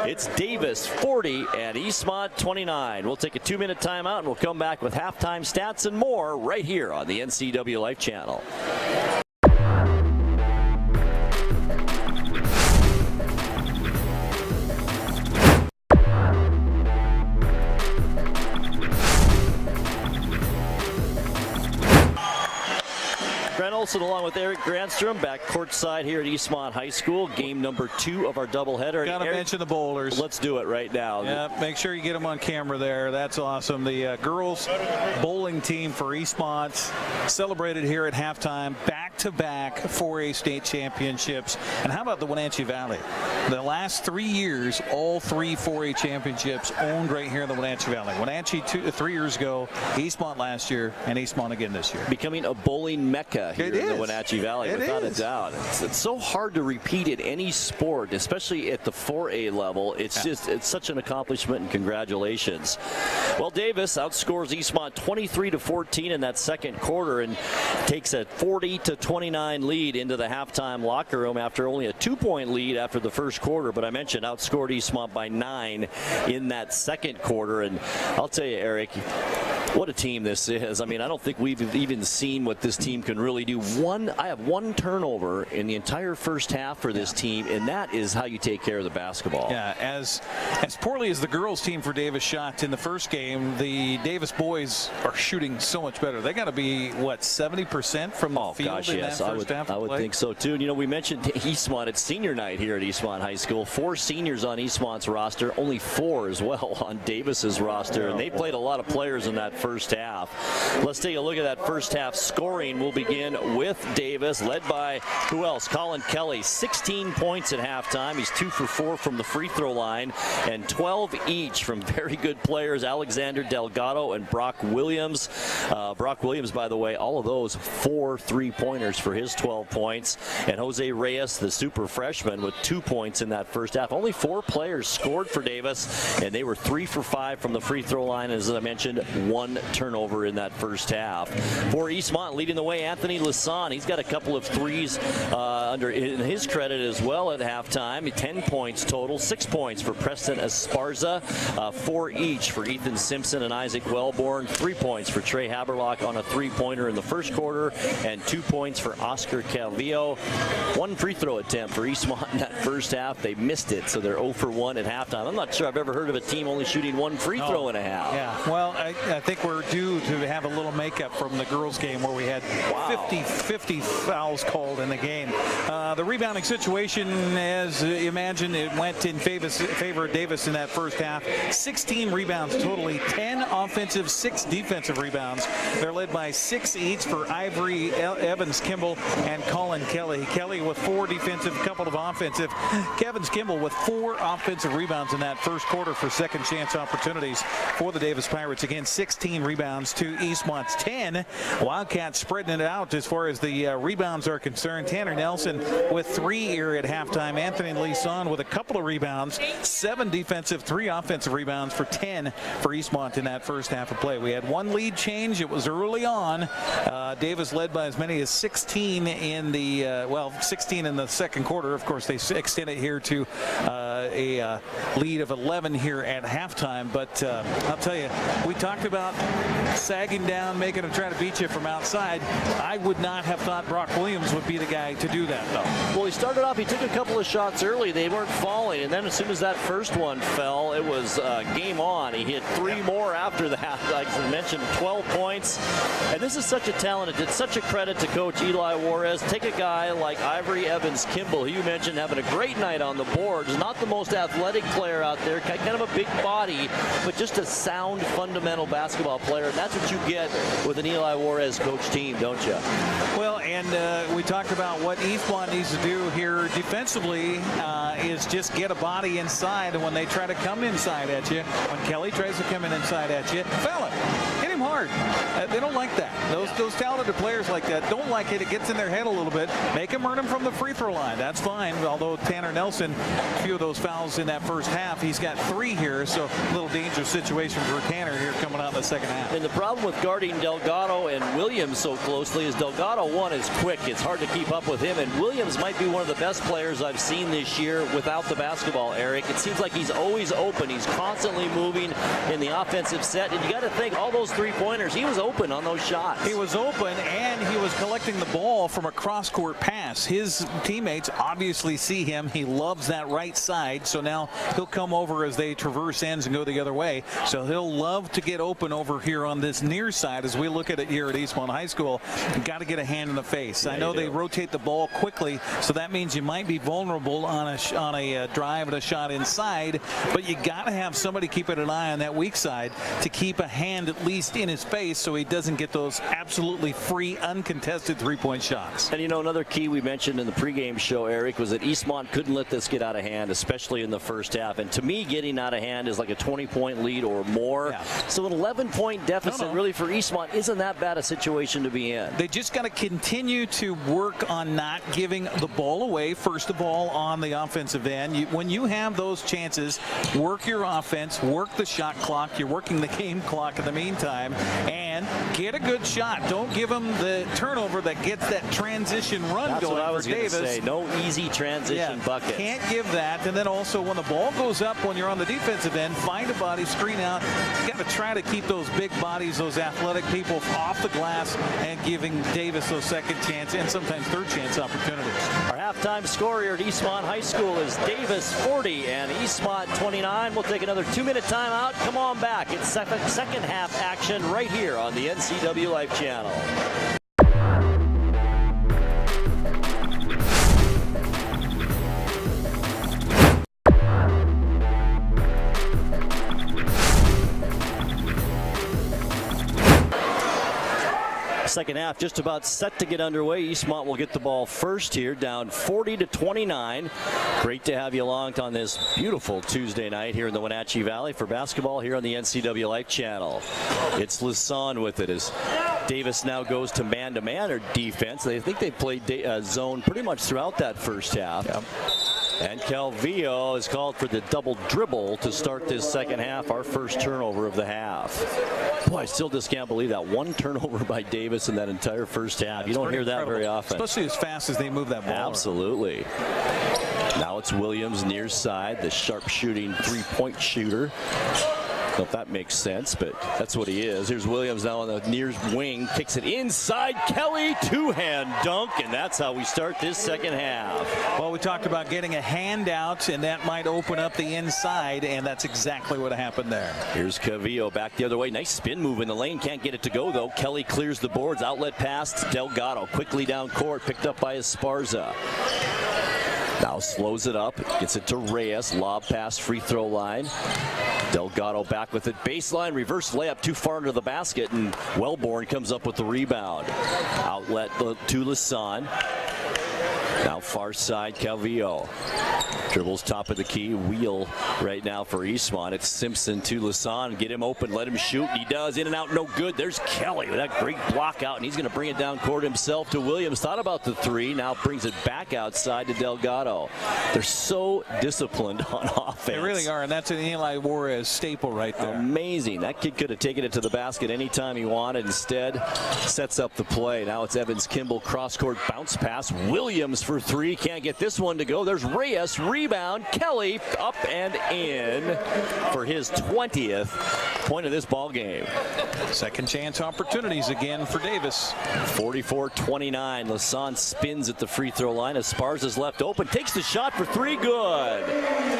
It's Davis 40 and Eastmont 29. We'll take a 2-minute timeout and we'll come back with halftime stats and more right here on the NCW Life Channel. Olson along with Eric Granstrom back courtside here at Eastmont High School. Game number 2 of our doubleheader. Got to mention the bowlers. Let's do it right now. Yeah, make sure you get them on camera there. That's awesome. The girls bowling team for Eastmont celebrated here at halftime. Back-to-back 4A state championships. And how about the Wenatchee Valley? The last 3 years, all 3 4A championships owned right here in the Wenatchee Valley. Wenatchee 3 years ago, Eastmont last year, and Eastmont again this year. Becoming a bowling mecca here here in the Wenatchee Valley, without a doubt. It's so hard to repeat in any sport, especially at the 4A level. It's it's such an accomplishment, and congratulations. Well, Davis outscores Eastmont 23-14 in that second quarter and takes a 40-29 lead into the halftime locker room after only a 2-point lead after the first quarter. But I mentioned outscored Eastmont by 9 in that second quarter. And I'll tell you, Eric, what a team this is. I mean, I don't think we've even seen what this team can really do. I have one turnover in the entire first half for this team, and that is how you take care of the basketball. Yeah, as poorly as the girls team for Davis shot in the first game, the Davis boys are shooting so much better. They got to be, what, 70% from the field in that first half? I would think so, too. And, you know, we mentioned Eastmont. It's senior night here at Eastmont High School. 4 seniors on Eastmont's roster, only 4 as well on Davis's roster, and they played a lot of players in that first half. Let's take a look at that first half scoring. We'll begin with Davis, led by, who else? Colin Kelly, 16 points at halftime. He's 2 for 4 from the free throw line, and 12 each from very good players, Alexander Delgado and Brock Williams. Brock Williams, by the way, all of those 4 3-pointers for his 12 points. And Jose Reyes, the super freshman, with 2 points in that first half. Only 4 players scored for Davis, and they were 3 for 5 from the free throw line. As I mentioned, 1 turnover in that first half. For Eastmont, leading the way, Anthony Lasan. He's got a couple of threes in his credit as well at halftime. 10 points total, 6 points for Preston Esparza, 4 each for Ethan Simpson and Isaac Wellborn, 3 points for Trey Haberlock on a 3-pointer in the first quarter, and 2 points for Oscar Calvillo. 1 free throw attempt for Eastmont in that first half. They missed it, so they're 0 for 1 at halftime. I'm not sure I've ever heard of a team only shooting 1 free throw in a half. Yeah, well, I think we're due to have a little makeup from the girls' game where we had 50 fouls called in the game. The rebounding situation, as you imagine, it went in favor of Davis in that first half. 16 rebounds totally, 10 offensive, 6 defensive rebounds. They're led by 6 each for Ivory Evans Kimball and Colin Kelly. Kelly with 4 defensive, couple of offensive. Kevin Kimball with 4 offensive rebounds in that first quarter for second chance opportunities for the Davis Pirates. Again, 16 rebounds to Eastmont's 10. Wildcats spreading it out as far as the rebounds are concerned. Tanner Nelson with 3 here at halftime. Anthony Leeson with a couple of rebounds, 7 defensive, 3 offensive rebounds for 10 for Eastmont in that first half of play. We had 1 lead change. It was early on. Davis led by as many as 16 in the 16 in the second quarter. Of course, they extended here to a lead of 11 here at halftime. But I'll tell you, we talked about sagging down, making them try to beat you from outside. I would not have thought Brock Williams would be the guy to do that, though. Well, he started off, he took a couple of shots early. They weren't falling, and then as soon as that first one fell, it was game on. He hit 3 more after that. Like I mentioned, 12 points. And this is such a talented, it's such a credit to Coach Eli Juarez. Take a guy like Ivory Evans Kimball, who you mentioned having a great night on the boards. Not the most athletic player out there, kind of a big body, but just a sound, fundamental basketball player. And that's what you get with an Eli Juarez coach team, don't you? Well, and we talked about what Eastmont needs to do here defensively is just get a body inside, and when they try to come inside at you, when Kelly tries to come inside at you, foul him. Hit him hard. They don't like that. Those talented players like that don't like it. It gets in their head a little bit. Make them earn them from the free throw line. That's fine. Although Tanner Nelson, a few of those fouls in that first half, he's got 3 here, so a little dangerous situation for Tanner here coming out in the second half. And the problem with guarding Delgado and Williams so closely is Delgado, one, is quick. It's hard to keep up with him, and Williams might be one of the best players I've seen this year without the basketball, Eric. It seems like he's always open. He's constantly moving in the offensive set, and you got to think, all those 3-pointers, he was open on those shots. He was open, and he was collecting the ball from a cross-court pass. His teammates obviously see him. He loves that right side, so now he'll come over as they traverse ends and go the other way. So he'll love to get open over here on this near side as we look at it here at Eastmont High School. You've got to get a hand in the face. I know they rotate the ball quickly, so that means you might be vulnerable on a drive and a shot inside, but you got to have somebody keeping an eye on that weak side to keep a hand at least in his face so he doesn't get those absolutely free, uncontested three-point shots. And another key we mentioned in the pregame show, Eric, was that Eastmont couldn't let this get out of hand, especially in the first half. And to me, getting out of hand is like a 20-point lead or more. Yeah. So an 11-point deficit really for Eastmont isn't that bad a situation to be in. They just got to continue to work on not giving the ball away, first of all, on the offensive end. When you have those chances, work your offense, work the shot clock. You're working the game clock in the meantime, and get a good shot. Don't give them the turnover that gets that transition run That's going what I was for Davis. Say. No easy transition bucket. Can't give that. And then also when the ball goes up, when you're on the defensive end, find a body, screen out. You got to try to keep those big bodies, those athletic people off the glass, and giving Davis those second chance and sometimes third chance opportunities. Our halftime score here at Eastmont High School is Davis 40 and Eastmont 29. We'll take another 2-minute timeout. Come on back. It's second half action right here on the NCW Life Channel. Second half just about set to get underway. Eastmont will get the ball first here, down 40-29. Great to have you along on this beautiful Tuesday night here in the Wenatchee Valley for basketball here on the NCW Life Channel. It's Lasan with it as Davis now goes to man-to-man or defense. They think they played zone pretty much throughout that first half. Yep. And Calvillo is called for the double dribble to start this second half, our first turnover of the half. Boy, I still just can't believe that. One turnover by Davis in that entire first half. You don't hear that very often. Especially as fast as they move that ball. Absolutely. Now it's Williams near side, the sharp shooting three-point shooter. I don't know if that makes sense, but that's what he is. Here's Williams now on the near wing, kicks it inside. Kelly, two-hand dunk, and that's how we start this second half. Well, we talked about getting a handout, and that might open up the inside, and that's exactly what happened there. Here's Calvillo back the other way. Nice spin move in the lane. Can't get it to go, though. Kelly clears the boards. Outlet pass to Delgado. Quickly down court, picked up by Esparza. Now slows it up, gets it to Reyes, lob pass, free throw line. Delgado back with it, baseline, reverse layup too far into the basket, and Wellborn comes up with the rebound. Outlet to Lasan. Now far side, Calvillo. Dribbles top of the key, wheel right now for Eastmont. It's Simpson to Lasan. Get him open, let him shoot. He does, in and out, no good. There's Kelly with that great block out, and he's going to bring it down court himself to Williams. Thought about the three, now brings it back outside to Delgado. They're so disciplined on offense. They really are, and that's an Eli Juarez staple right there. Amazing. That kid could have taken it to the basket anytime he wanted. Instead, sets up the play. Now it's Evans Kimball, cross-court bounce pass. Williams for three, can't get this one to go. There's Reyes, rebound. Kelly up and in for his 20th point of this ball game. Second chance opportunities again for Davis. 44-29. Lasan spins at the free throw line. Esparza's left open, takes the shot for three, good.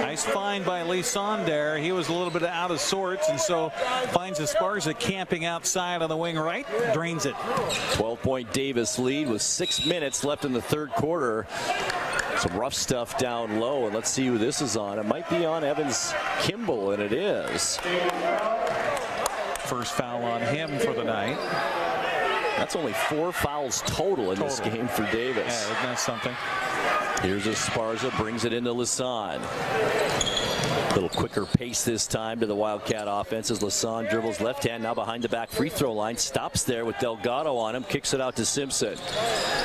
Nice find by Lasan there. He was a little bit out of sorts, and so finds Esparza camping outside on the wing right, drains it. 12-point Davis lead with 6 minutes left in the third quarter. Some rough stuff down low, and let's see who this is on. It might be on Evans Kimball, and it is. First foul on him for the night. That's only 4 fouls total in this game for Davis. Yeah, isn't that something? Here's Esparza, brings it into Lasan. A little quicker pace this time to the Wildcat offense as Lasan dribbles left hand, now behind the back free throw line. Stops there with Delgado on him, kicks it out to Simpson.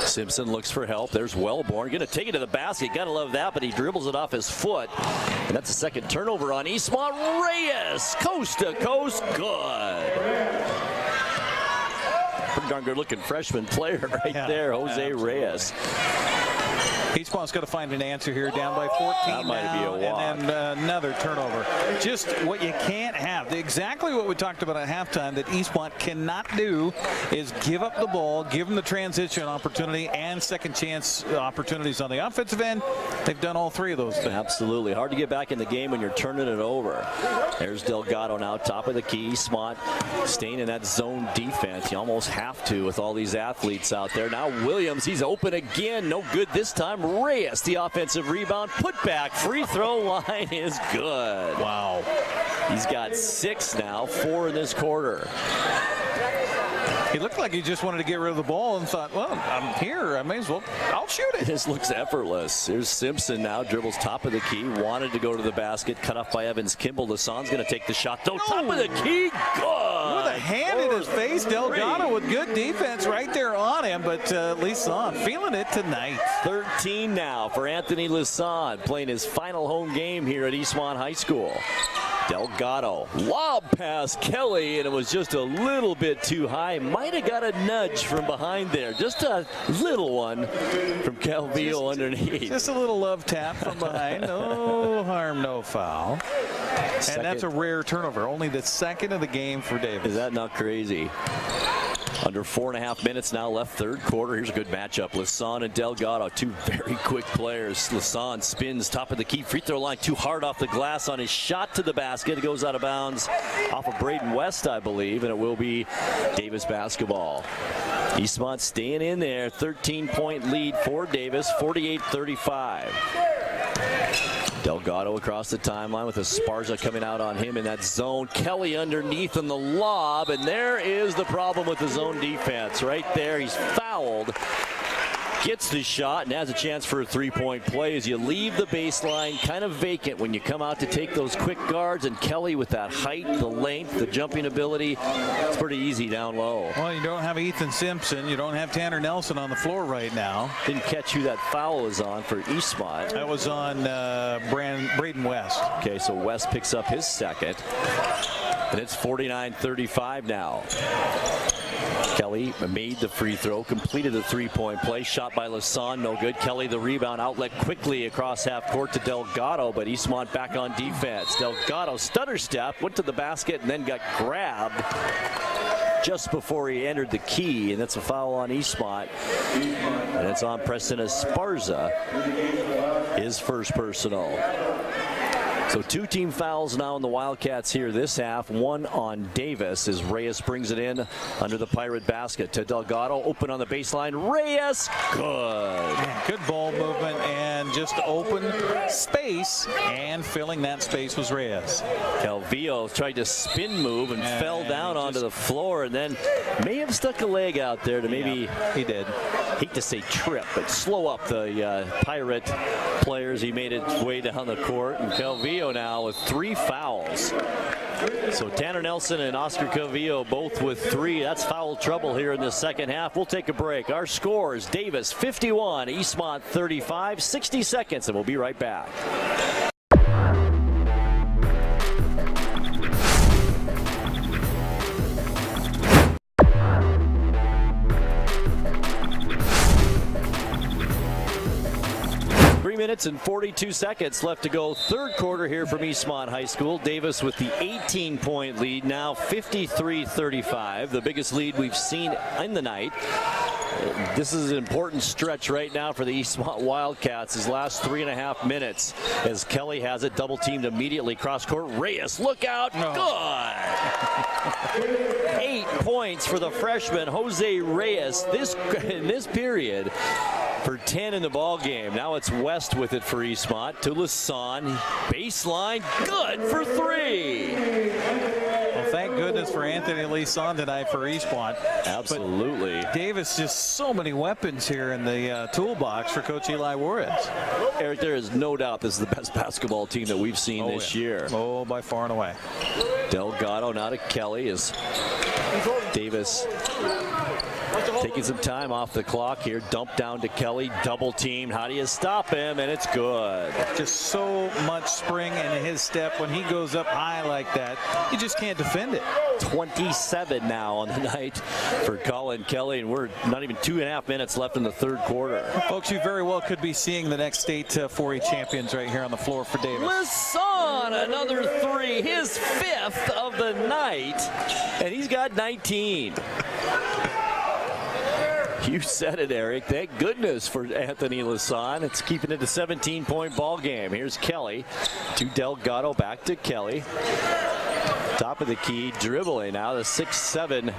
Simpson looks for help. There's Wellborn, going to take it to the basket. Got to love that, but he dribbles it off his foot. And that's a second turnover on Eastmont. Reyes, coast to coast, good. Pretty darn good looking freshman player right there, Jose Reyes. Eastmont's got to find an answer here, down by 14 that might now, be a walk. and then another turnover. Just what you can't have. Exactly what we talked about at halftime that Eastmont cannot do is give up the ball, give them the transition opportunity and second chance opportunities on the offensive end. They've done all three of those things. Absolutely. Hard to get back in the game when you're turning it over. There's Delgado now, top of the key. Eastmont staying in that zone defense. You almost have to with all these athletes out there. Now Williams, he's open again. No good this time. Reyes, the offensive rebound, put back, free throw line is good. Wow. He's got 6 now, 4 in this quarter. He looked like he just wanted to get rid of the ball and thought, well, I'm here. I may as well. I'll shoot it. This looks effortless. Here's Simpson now. Dribbles top of the key. Wanted to go to the basket. Cut off by Evans Kimball. Lassan's going to take the shot. Though top of the key. Good. With a hand in his face. Delgado with good defense right there on him. But Lassan feeling it tonight. 13 now for Anthony Lassan, playing his final home game here at Eastmont High School. Delgado, lob pass Kelly, and it was just a little bit too high. Might have got a nudge from behind there. Just a little one from Calvillo underneath. Just a little love tap from behind. No harm, no foul. And that's a rare turnover. Only the second of the game for Davis. Is that not crazy? Under 4.5 minutes now left, third quarter. Here's a good matchup. Lassan and Delgado, two very quick players. Lassan spins top of the key free throw line, too hard off the glass on his shot to the basket. It goes out of bounds off of Braden West, I believe, and it will be Davis basketball. Eastmont staying in there. 13-point lead for Davis, 48-35. Delgado across the timeline with Esparza coming out on him in that zone. Kelly underneath in the lob, and there is the problem with the zone defense. Right there, he's fouled. Gets the shot and has a chance for a three-point play as you leave the baseline kind of vacant when you come out to take those quick guards. And Kelly with that height, the length, the jumping ability, it's pretty easy down low. Well, you don't have Ethan Simpson. You don't have Tanner Nelson on the floor right now. Didn't catch who that foul was on for Eastmont. That was on Braden West. Okay, so West picks up his second. And it's 49-35 now. Kelly made the free throw, completed the three-point play. Shot by Lassan, no good. Kelly the rebound, outlet quickly across half court to Delgado, but Eastmont back on defense. Delgado stutter step, went to the basket, and then got grabbed just before he entered the key, and that's a foul on Eastmont. And it's on Preston Esparza, his first personal. So two team fouls now on the Wildcats here this half. One on Davis as Reyes brings it in under the Pirate basket to Delgado. Open on the baseline. Reyes, good. Good ball movement and just open space, and filling that space was Reyes. Calvillo tried to spin move and fell down onto the floor, and then may have stuck a leg out there to maybe, he did. Hate to say trip, but slow up the Pirate players. He made his way down the court, and Calvillo now with 3 fouls. So Tanner Nelson and Oscar Calvillo both with 3. That's foul trouble here in the second half. We'll take a break. Our scores: Davis 51, Eastmont 35, 60 seconds, and we'll be right back. Minutes and 42 seconds left to go. Third quarter here from Eastmont High School. Davis with the 18-point lead, now 53-35, the biggest lead we've seen in the night. This is an important stretch right now for the Eastmont Wildcats. His last 3.5 minutes as Kelly has it double teamed immediately cross court. Reyes, look out, good. 8 points for the freshman Jose Reyes in this period. For 10 in the ball game. Now it's West with it for Eastmont to Lassan. Baseline, good for 3. Well, thank goodness for Anthony Lassan tonight for Eastmont. Absolutely. But Davis, just so many weapons here in the toolbox for Coach Eli Juarez. Eric, there is no doubt this is the best basketball team that we've seen this year. Oh, by far and away. Delgado now to Kelly as Davis taking some time off the clock here. Dump down to Kelly, double teamed. How do you stop him? And it's good. Just so much spring in his step. When he goes up high like that, you just can't defend it. 27 now on the night for Colin Kelly, and we're not even 2.5 minutes left in the third quarter. Folks, you very well could be seeing the next state 4A champions right here on the floor for Davis. Lassan, another 3, his 5th of the night, and he's got 19. You said it, Eric. Thank goodness for Anthony Lassan. It's keeping it a 17-point ball game. Here's Kelly to Delgado, back to Kelly. Top of the key, dribbling now, the 6'7"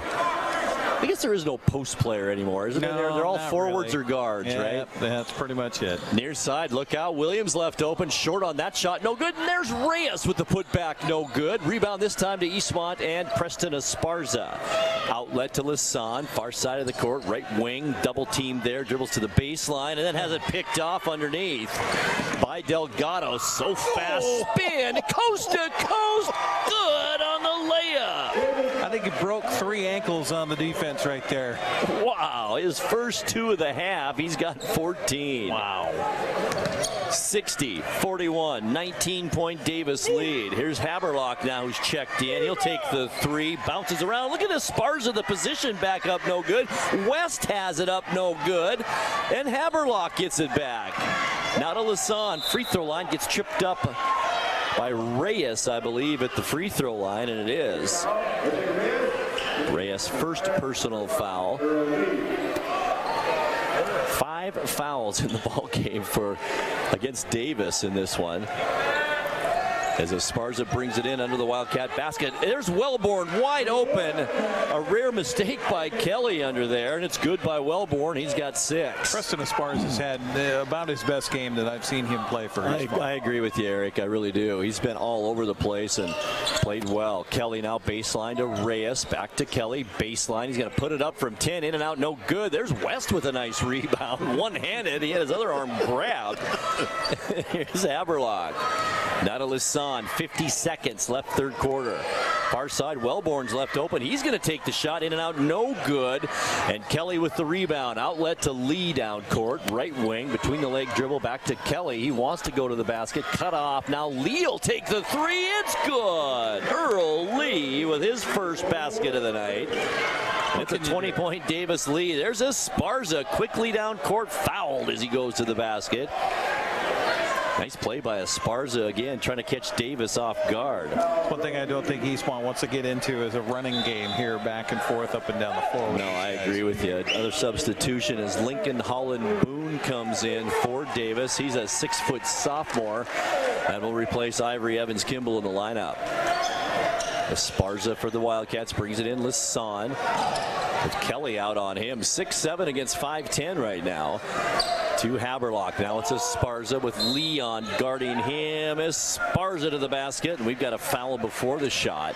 I guess there is no post player anymore, isn't there? They're all forwards really. or guards, right? That's pretty much it. Near side, look out. Williams left open, short on that shot, no good. And there's Reyes with the putback, no good. Rebound this time to Eastmont and Preston Esparza. Outlet to Lasan, far side of the court, right wing, double team there, dribbles to the baseline, and then has it picked off underneath by Delgado. So fast spin, coast to coast, good on the layup. I think he broke 3 ankles on the defense right there. Wow, his first 2 of the half, he's got 14. Wow. 60-41, 19-point Davis lead. Here's Haberlock now who's checked in. He'll take the 3, bounces around. Look at Esparza, the position back up, no good. West has it up, no good. And Haberlock gets it back. Now to Lasan, free throw line, gets tripped up by Reyes, I believe, at the free throw line, and it is. Reyes' first personal foul. 5 fouls in the ball game against Davis in this one. As Esparza brings it in under the Wildcat basket. There's Wellborn wide open. A rare mistake by Kelly under there, and it's good by Wellborn. He's got 6. Preston Esparza's had about his best game that I've seen him play for. I agree with you, Eric. I really do. He's been all over the place and played well. Kelly now baseline to Reyes. Back to Kelly. Baseline. He's going to put it up from 10. In and out. No good. There's West with a nice rebound. One-handed. He had his other arm grabbed. Here's Haberlock. Now to Lasan. 50 seconds left third quarter. Far side, Wellborn's left open. He's going to take the shot. In and out, no good. And Kelly with the rebound. Outlet to Lee down court. Right wing, between the leg dribble back to Kelly. He wants to go to the basket. Cut off. Now Lee will take the 3. It's good. Earl Lee with his first basket of the night. It's a 20-point Davis lead. There's Esparza quickly down court, fouled as he goes to the basket. Nice play by Esparza again, trying to catch Davis off guard. One thing I don't think Eastmont wants to get into is a running game here, back and forth, up and down the floor. No, I agree with you. Another substitution as Lincoln Holland Boone comes in for Davis. He's a 6-foot sophomore and will replace Ivory Evans Kimball in the lineup. Esparza for the Wildcats brings it in. Lasan with Kelly out on him. 6'7" against 5'10" right now. To Haberlock. Now it's Esparza with Leon guarding him. Esparza to the basket, and we've got a foul before the shot.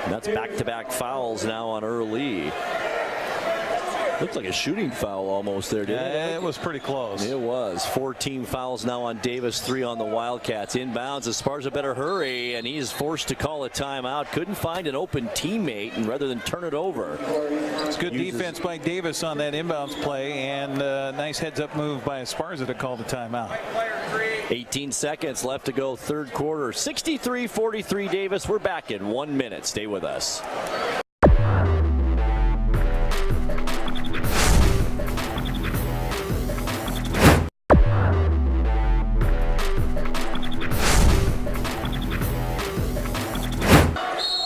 And that's back-to-back fouls now on Early. Looked like a shooting foul almost there, didn't it? It was pretty close. It was. 14 fouls now on Davis, 3 on the Wildcats. Inbounds, Esparza better hurry, and he's forced to call a timeout. Couldn't find an open teammate, and rather than turn it over. It's good defense by Davis on that inbounds play, and nice heads-up move by Esparza to call the timeout. 18 seconds left to go, third quarter. 63-43 Davis. We're back in 1 minute. Stay with us.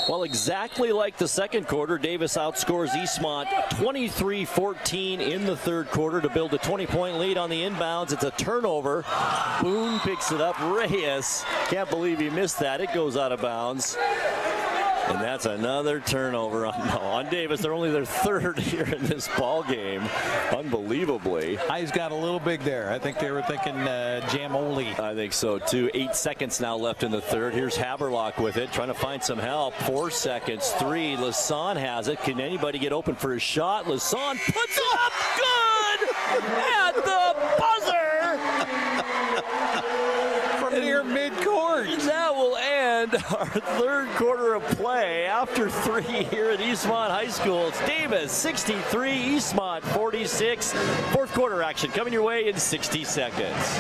Well, exactly like the second quarter, Davis outscores Eastmont 23-14 in the third quarter to build a 20-point lead on the inbounds. It's a turnover. Boone picks it up. Reyes, can't believe he missed that. It goes out of bounds. And that's another turnover on Davis. They're only their 3rd here in this ball game. Unbelievably. Eyes got a little big there. I think they were thinking Jamoli. I think so too. 8 seconds now left in the third. Here's Haberlock with it, trying to find some help. 4 seconds, 3. Lasan has it. Can anybody get open for a shot? Lasan puts it up. Good! At the buzzer! From near midcourt. That will end our third quarter of play after 3 here at Eastmont High School. It's Davis 63, Eastmont 46. Fourth quarter action coming your way in 60 seconds.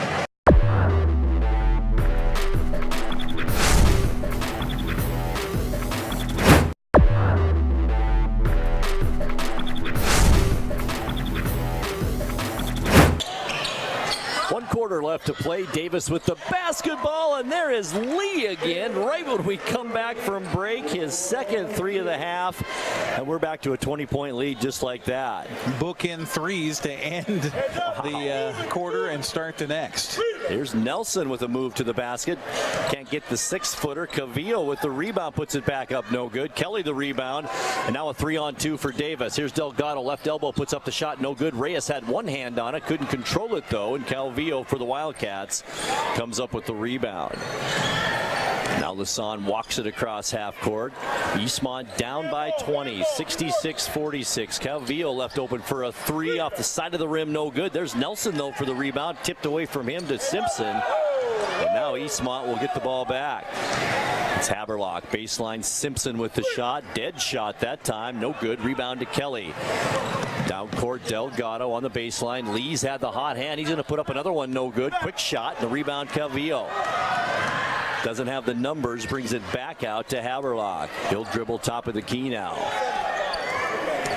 Quarter left to play. Davis with the basketball, and there is Lee again right when we come back from break. His second 3 of the half, and we're back to a 20-point lead just like that. Book in threes to end the quarter and start the next. Here's Nelson with a move to the basket. Can't get the 6-footer. Cavillo with the rebound puts it back up. No good. Kelly the rebound. And now a 3-on-2 for Davis. Here's Delgado. Left elbow puts up the shot. No good. Reyes had one hand on it. Couldn't control it though. And Calvillo for the Wildcats comes up with the rebound. Now Lasan walks it across half court. Eastmont down by 20, 66-46. Calvillo left open for a 3 off the side of the rim. No good. There's Nelson though for the rebound. Tipped away from him to Simpson. And now Eastmont will get the ball back. It's Haberlock. Baseline. Simpson with the shot. Dead shot that time. No good. Rebound to Kelly. Down court, Delgado on the baseline. Lee's had the hot hand. He's going to put up another one. No good. Quick shot. The rebound, Calvillo. Doesn't have the numbers. Brings it back out to Haberlock. He'll dribble top of the key now.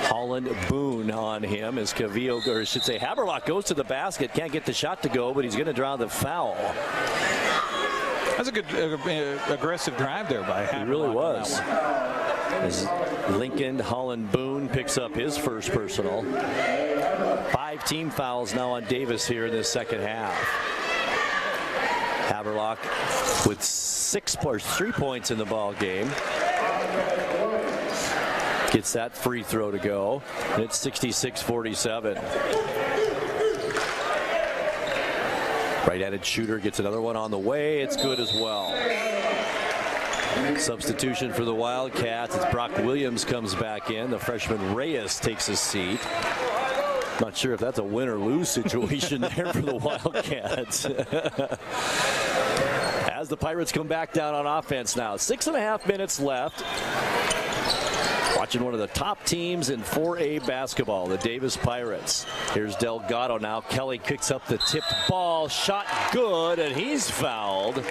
Holland Boone on him as Cavillo, or I should say Haberlock, goes to the basket. Can't get the shot to go, but he's going to draw the foul. That's a good aggressive drive there by Haberlock. It really was. As Lincoln Holland Boone picks up his first personal. 5 team fouls now on Davis here in this second half. Haberlock with 3 points in the ball game. Gets that free throw to go. And it's 66-47. Right-handed shooter gets another one on the way. It's good as well. Substitution for the Wildcats. It's Brock Williams comes back in. The freshman Reyes takes his seat. Not sure if that's a win or lose situation there for the Wildcats. As the Pirates come back down on offense now. 6.5 minutes left. Watching one of the top teams in 4A basketball, the Davis Pirates. Here's Delgado now. Kelly kicks up the tipped ball. Shot good, and he's fouled.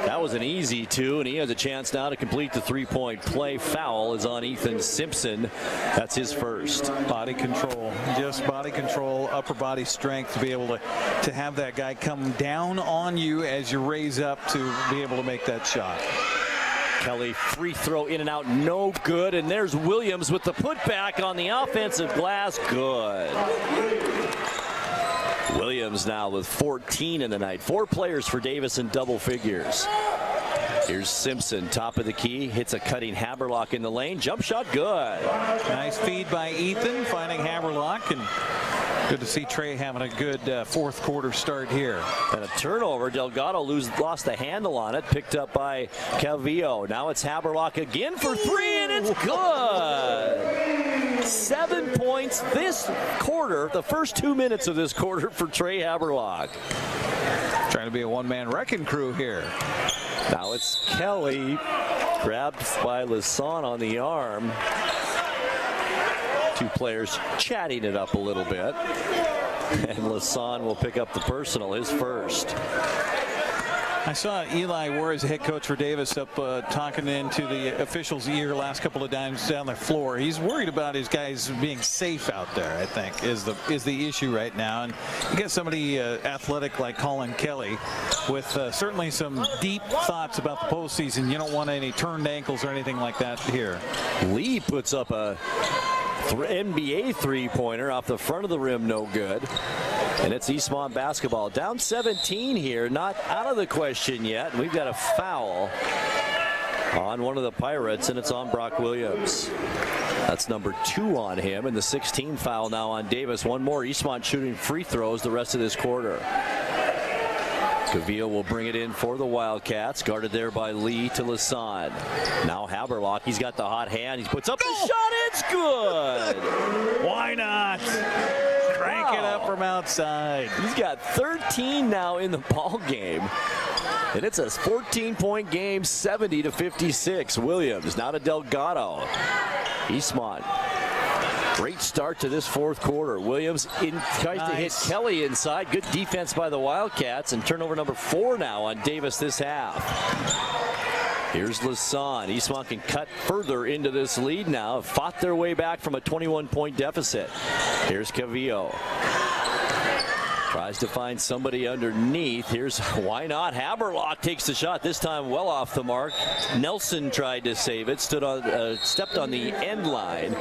That was an easy 2, and he has a chance now to complete the 3-point play. Foul is on Ethan Simpson. That's his first. Body control, just body control, upper body strength to be able to have that guy come down on you as you raise up to be able to make that shot. Kelly free throw in and out, no good. And there's Williams with the putback on the offensive glass. Good. Williams now with 14 in the night. 4 players for Davis in double figures. Here's Simpson, top of the key, hits a cutting Haberlock in the lane. Jump shot, good. Nice feed by Ethan, finding Haberlock, and good to see Trey having a good fourth quarter start here. And a turnover. Delgado lost the handle on it, picked up by Calvillo. Now it's Haberlock again for 3, and it's good. 7 points this quarter, the first 2 minutes of this quarter for Trey Haberlock. Trying to be a one-man wrecking crew here. Now it's Kelly, grabbed by Lasan on the arm. 2 players chatting it up a little bit. And Lasan will pick up the personal, his first. I saw Eli Juarez, head coach for Davis, up talking into the officials' ear last couple of times down the floor. He's worried about his guys being safe out there, I think, is the issue right now. And you get somebody athletic like Colin Kelly with certainly some deep thoughts about the postseason. You don't want any turned ankles or anything like that here. Lee puts up a NBA three-pointer off the front of the rim, no good. And it's Eastmont basketball. Down 17 here, not out of the question yet. We've got a foul on one of the Pirates, and it's on Brock Williams. That's number 2 on him, and the 16th foul now on Davis. One more. Eastmont shooting free throws the rest of this quarter. Cavillo will bring it in for the Wildcats, guarded there by Lee to Lasan. Now Haberlock, he's got the hot hand. He puts up the shot. It's good. Why not? Crank it up from outside. He's got 13 now in the ball game. And it's a 14-point game, 70-56. Williams, now to Delgado. Eastmont. Great start to this fourth quarter. Williams tries to hit Kelly inside. Good defense by the Wildcats, and turnover number 4 now on Davis this half. Here's Lasan. Eastmont can cut further into this lead now. Fought their way back from a 21-point deficit. Here's Cavillo. Tries to find somebody underneath. Here's why not. Haberlock takes the shot, this time well off the mark. Nelson tried to save it, stepped on the end line.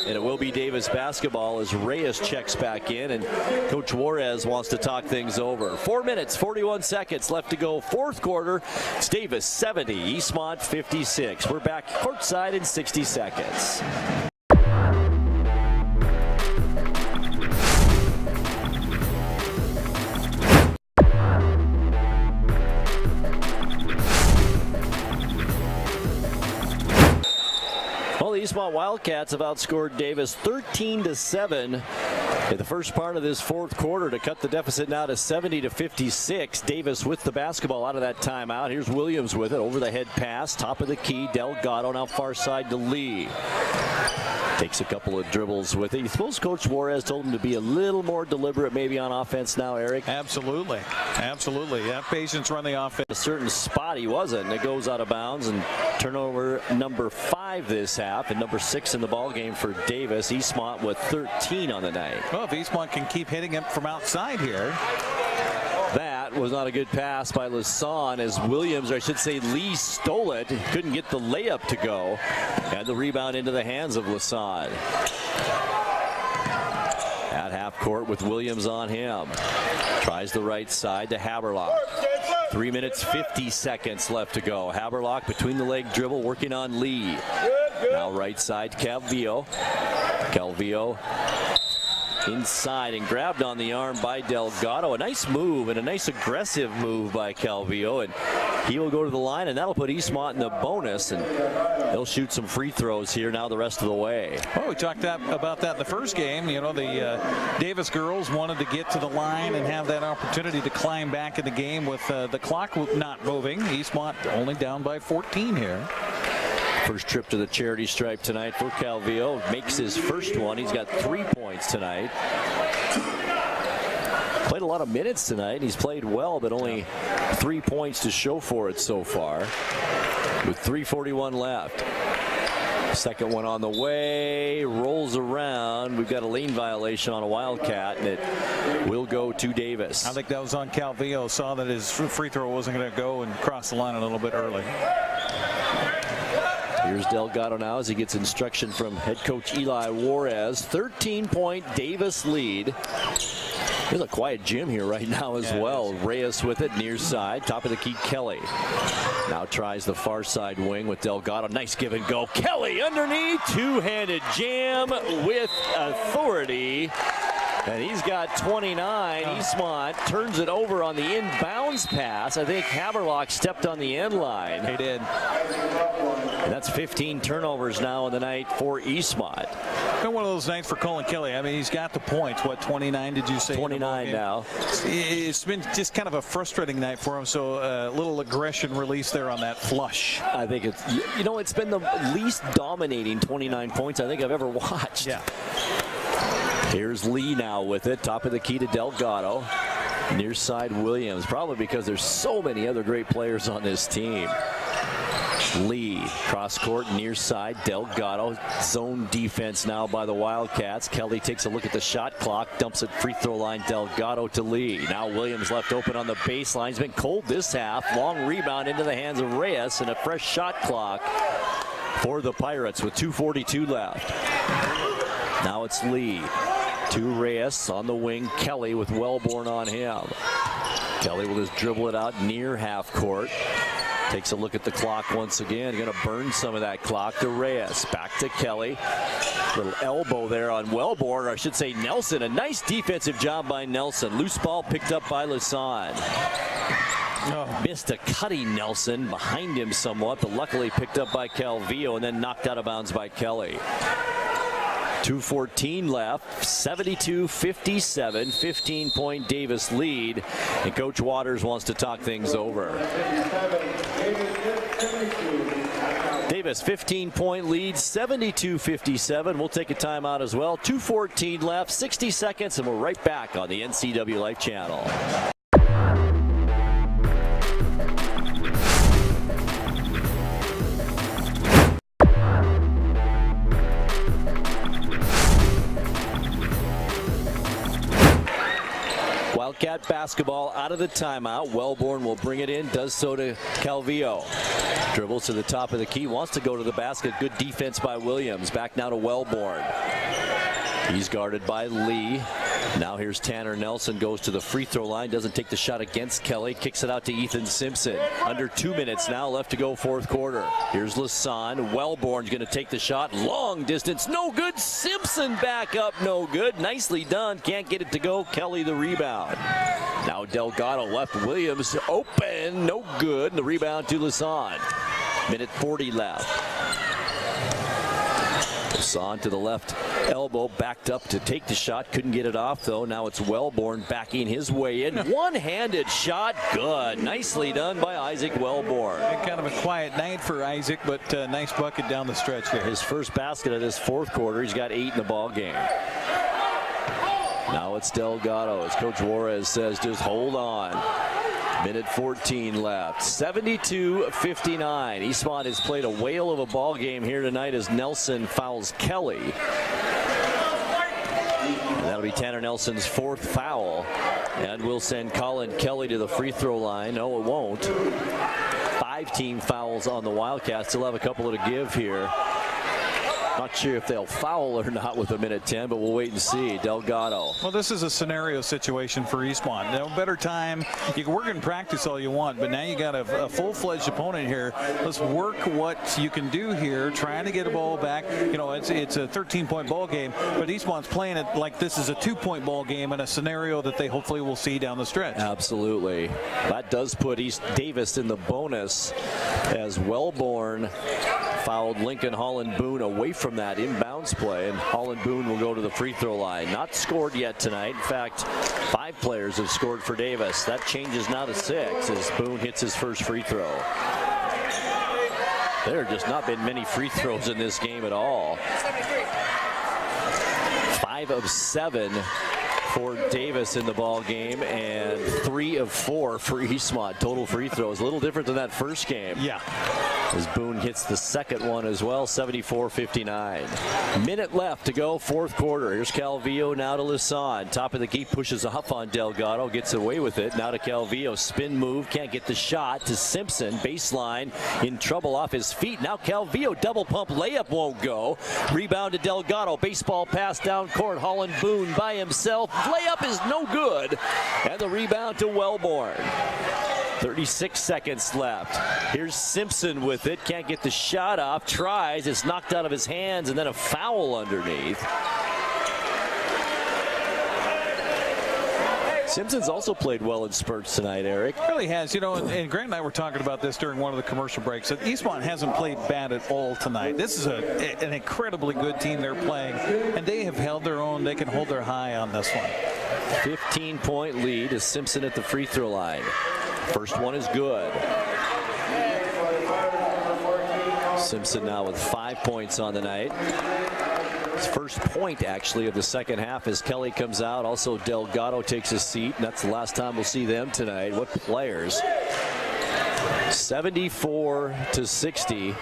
and it will be Davis basketball as Reyes checks back in, and Coach Juarez wants to talk things over. 4 minutes, 41 seconds left to go. Fourth quarter. It's Davis 70, Eastmont 56. We're back courtside in 60 seconds. Well, the Eastmont Wildcats have outscored Davis 13-7 in the first part of this fourth quarter to cut the deficit now to 70-56. Davis with the basketball out of that timeout. Here's Williams with it. Over the head pass. Top of the key. Delgado now far side to Lee. Takes a couple of dribbles with it. You suppose Coach Juarez told him to be a little more deliberate maybe on offense now, Eric? Absolutely. Absolutely. Have patience, run the offense. A certain spot he wasn't, and it goes out of bounds, and turnover number 5 this half and number 6 in the ball game for Davis. Eastmont with 13 on the night. Well, if Eastmont can keep hitting him from outside here. That was not a good pass by Lasan as Williams, or I should say Lee, stole it. Couldn't get the layup to go. Had the rebound into the hands of Lasan. At half court with Williams on him. Tries the right side to Haberlock. 3 minutes, 50 seconds left to go. Haberlock between the leg dribble working on Lee. Now right side, Calvillo. Calvillo inside and grabbed on the arm by Delgado. A nice move and a nice aggressive move by Calvillo, and he will go to the line, and that'll put Eastmont in the bonus, and they'll shoot some free throws here now the rest of the way. Well, we talked about that in the first game. You know, the Davis girls wanted to get to the line and have that opportunity to climb back in the game with the clock not moving. Eastmont only down by 14 here. First trip to the charity stripe tonight for Calvillo. Makes his first one. He's got 3 points tonight. Played a lot of minutes tonight. He's played well, but only 3 points to show for it so far. With 3:41 left. Second one on the way. Rolls around. We've got a lane violation on a Wildcat, and it will go to Davis. I think that was on Calvillo. Saw that his free throw wasn't going to go and cross the line a little bit early. Here's Delgado now as he gets instruction from head coach Eli Juarez. 13-point Davis lead. There's a quiet gym here right now as well. Reyes with it near side. Top of the key, Kelly. Now tries the far side wing with Delgado. Nice give and go. Kelly underneath. Two-handed jam with authority. And he's got 29. Eastmont turns it over on the inbounds pass. I think Haberlock stepped on the end line. He did. And that's 15 turnovers now in the night for Eastmont. Been one of those nights for Colin Kelly. I mean, he's got the points. What, 29 did you say? 29 now. It's been just kind of a frustrating night for him, so a little aggression released there on that flush. I think it's, you know, it's been the least dominating 29 points I think I've ever watched. Yeah. Here's Lee now with it. Top of the key to Delgado. Near side Williams. Probably because there's so many other great players on this team. Lee, cross court, near side, Delgado. Zone defense now by the Wildcats. Kelly takes a look at the shot clock, dumps it free throw line, Delgado to Lee. Now Williams left open on the baseline. He's been cold this half. Long rebound into the hands of Reyes, and a fresh shot clock for the Pirates with 2:42 left. Now it's Lee. To Reyes on the wing. Kelly with Wellborn on him. Kelly will just dribble it out near half court. Takes a look at the clock once again. Going to burn some of that clock to Reyes. Back to Kelly. Little elbow there on Wellborn, or I should say Nelson. A nice defensive job by Nelson. Loose ball picked up by Lasan. Missed a cutting Nelson behind him somewhat, but luckily picked up by Calvillo and then knocked out of bounds by Kelly. 2:14 left, 72-57, 15-point Davis lead, and Coach Waters wants to talk things over. Davis, 15-point lead, 72-57. We'll take a timeout as well. 2:14 left, 60 seconds, and we're right back on the NCW Life Channel. Wildcat basketball out of the timeout. Wellborn will bring it in, does so to Calvillo. Dribbles to the top of the key, wants to go to the basket. Good defense by Williams. Back now to Wellborn. He's guarded by Lee. Now here's Tanner Nelson, goes to the free throw line, doesn't take the shot against Kelly, kicks it out to Ethan Simpson. Under 2 minutes now left to go, fourth quarter. Here's Lassonde. Wellborn's going to take the shot, long distance, no good. Simpson back up, no good. Nicely done, can't get it to go. Kelly the rebound. Now Delgado left, Williams open, no good. The rebound to Lassonde. Minute 40 left. Lassonde to the left elbow, backed up to take the shot, couldn't get it off though. Now it's Wellborn backing his way in. One-handed shot, good. Nicely done by Isaac Wellborn. Kind of a quiet night for Isaac, but nice bucket down the stretch there. His first basket of this fourth quarter. He's got 8 in the ball game. Now it's Delgado, as Coach Juarez says, just hold on. Minute 14 left. 72-59. Eastmont has played a whale of a ball game here tonight as Nelson fouls Kelly. And that'll be Tanner Nelson's 4th foul. And we'll send Colin Kelly to the free throw line. No, it won't. 5 team fouls on the Wildcats. Still have a couple to give here. Not sure if they'll foul or not with a minute 10, but we'll wait and see. Delgado. Well, this is a scenario situation for Eastmont. No better time. You can work in practice all you want, but now you got a full-fledged opponent here. Let's work what you can do here, trying to get a ball back. You know, it's a 13-point ball game, but Eastmont's playing it like this is a 2-point ball game in a scenario that they hopefully will see down the stretch. Absolutely. That does put East Davis in the bonus as Wellborn fouled Lincoln Holland Boone away from that inbounds play, and Holland Boone will go to the free throw line. Not scored yet tonight. In fact, 5 players have scored for Davis. That changes now to 6 as Boone hits his first free throw. There have just not been many free throws in this game at all. 5 of 7 for Davis in the ball game, and 3 of 4 for Eastmont. Total free throws. A little different than that first game. Yeah. As Boone hits the second one as well. 74-59. Minute left to go, fourth quarter. Here's Calvillo now to Lassonde. Top of the key, pushes off on Delgado, gets away with it. Now to Calvillo, spin move, can't get the shot. To Simpson, baseline, in trouble off his feet. Now Calvillo, double pump layup won't go. Rebound to Delgado, baseball pass down court. Holland Boone by himself. Layup is no good. And the rebound to Wellborn. 36 seconds left. Here's Simpson with it. Can't get the shot off. Tries. It's knocked out of his hands, and then a foul underneath. Simpson's also played well in spurts tonight, Eric. Really has. You know, and Grant and I were talking about this during one of the commercial breaks. That Eastmont hasn't played bad at all tonight. This is an incredibly good team they're playing, and they have held their own. They can hold their high on this one. 15-point lead is Simpson at the free throw line. First one is good. Simpson now with 5 points on the night. His first point, actually, of the second half as Kelly comes out. Also, Delgado takes a seat, and that's the last time we'll see them tonight. What players. 74-60.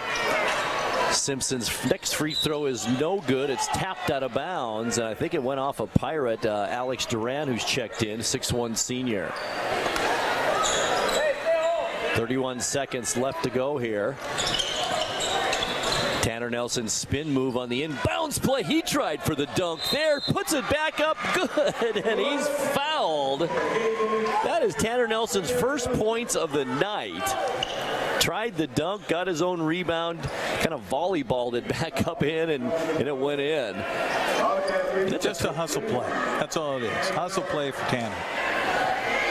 Simpson's next free throw is no good. It's tapped out of bounds, and I think it went off a Pirate, Alex Duran, who's checked in, 6'1" senior. 31 seconds left to go here. Tanner Nelson's spin move on the inbounds play. He tried for the dunk there, puts it back up good, and he's fouled. That is Tanner Nelson's first points of the night. Tried the dunk, got his own rebound, kind of volleyballed it back up in, and it went in. It's just a hustle play. That's all it is. Hustle play for Tanner.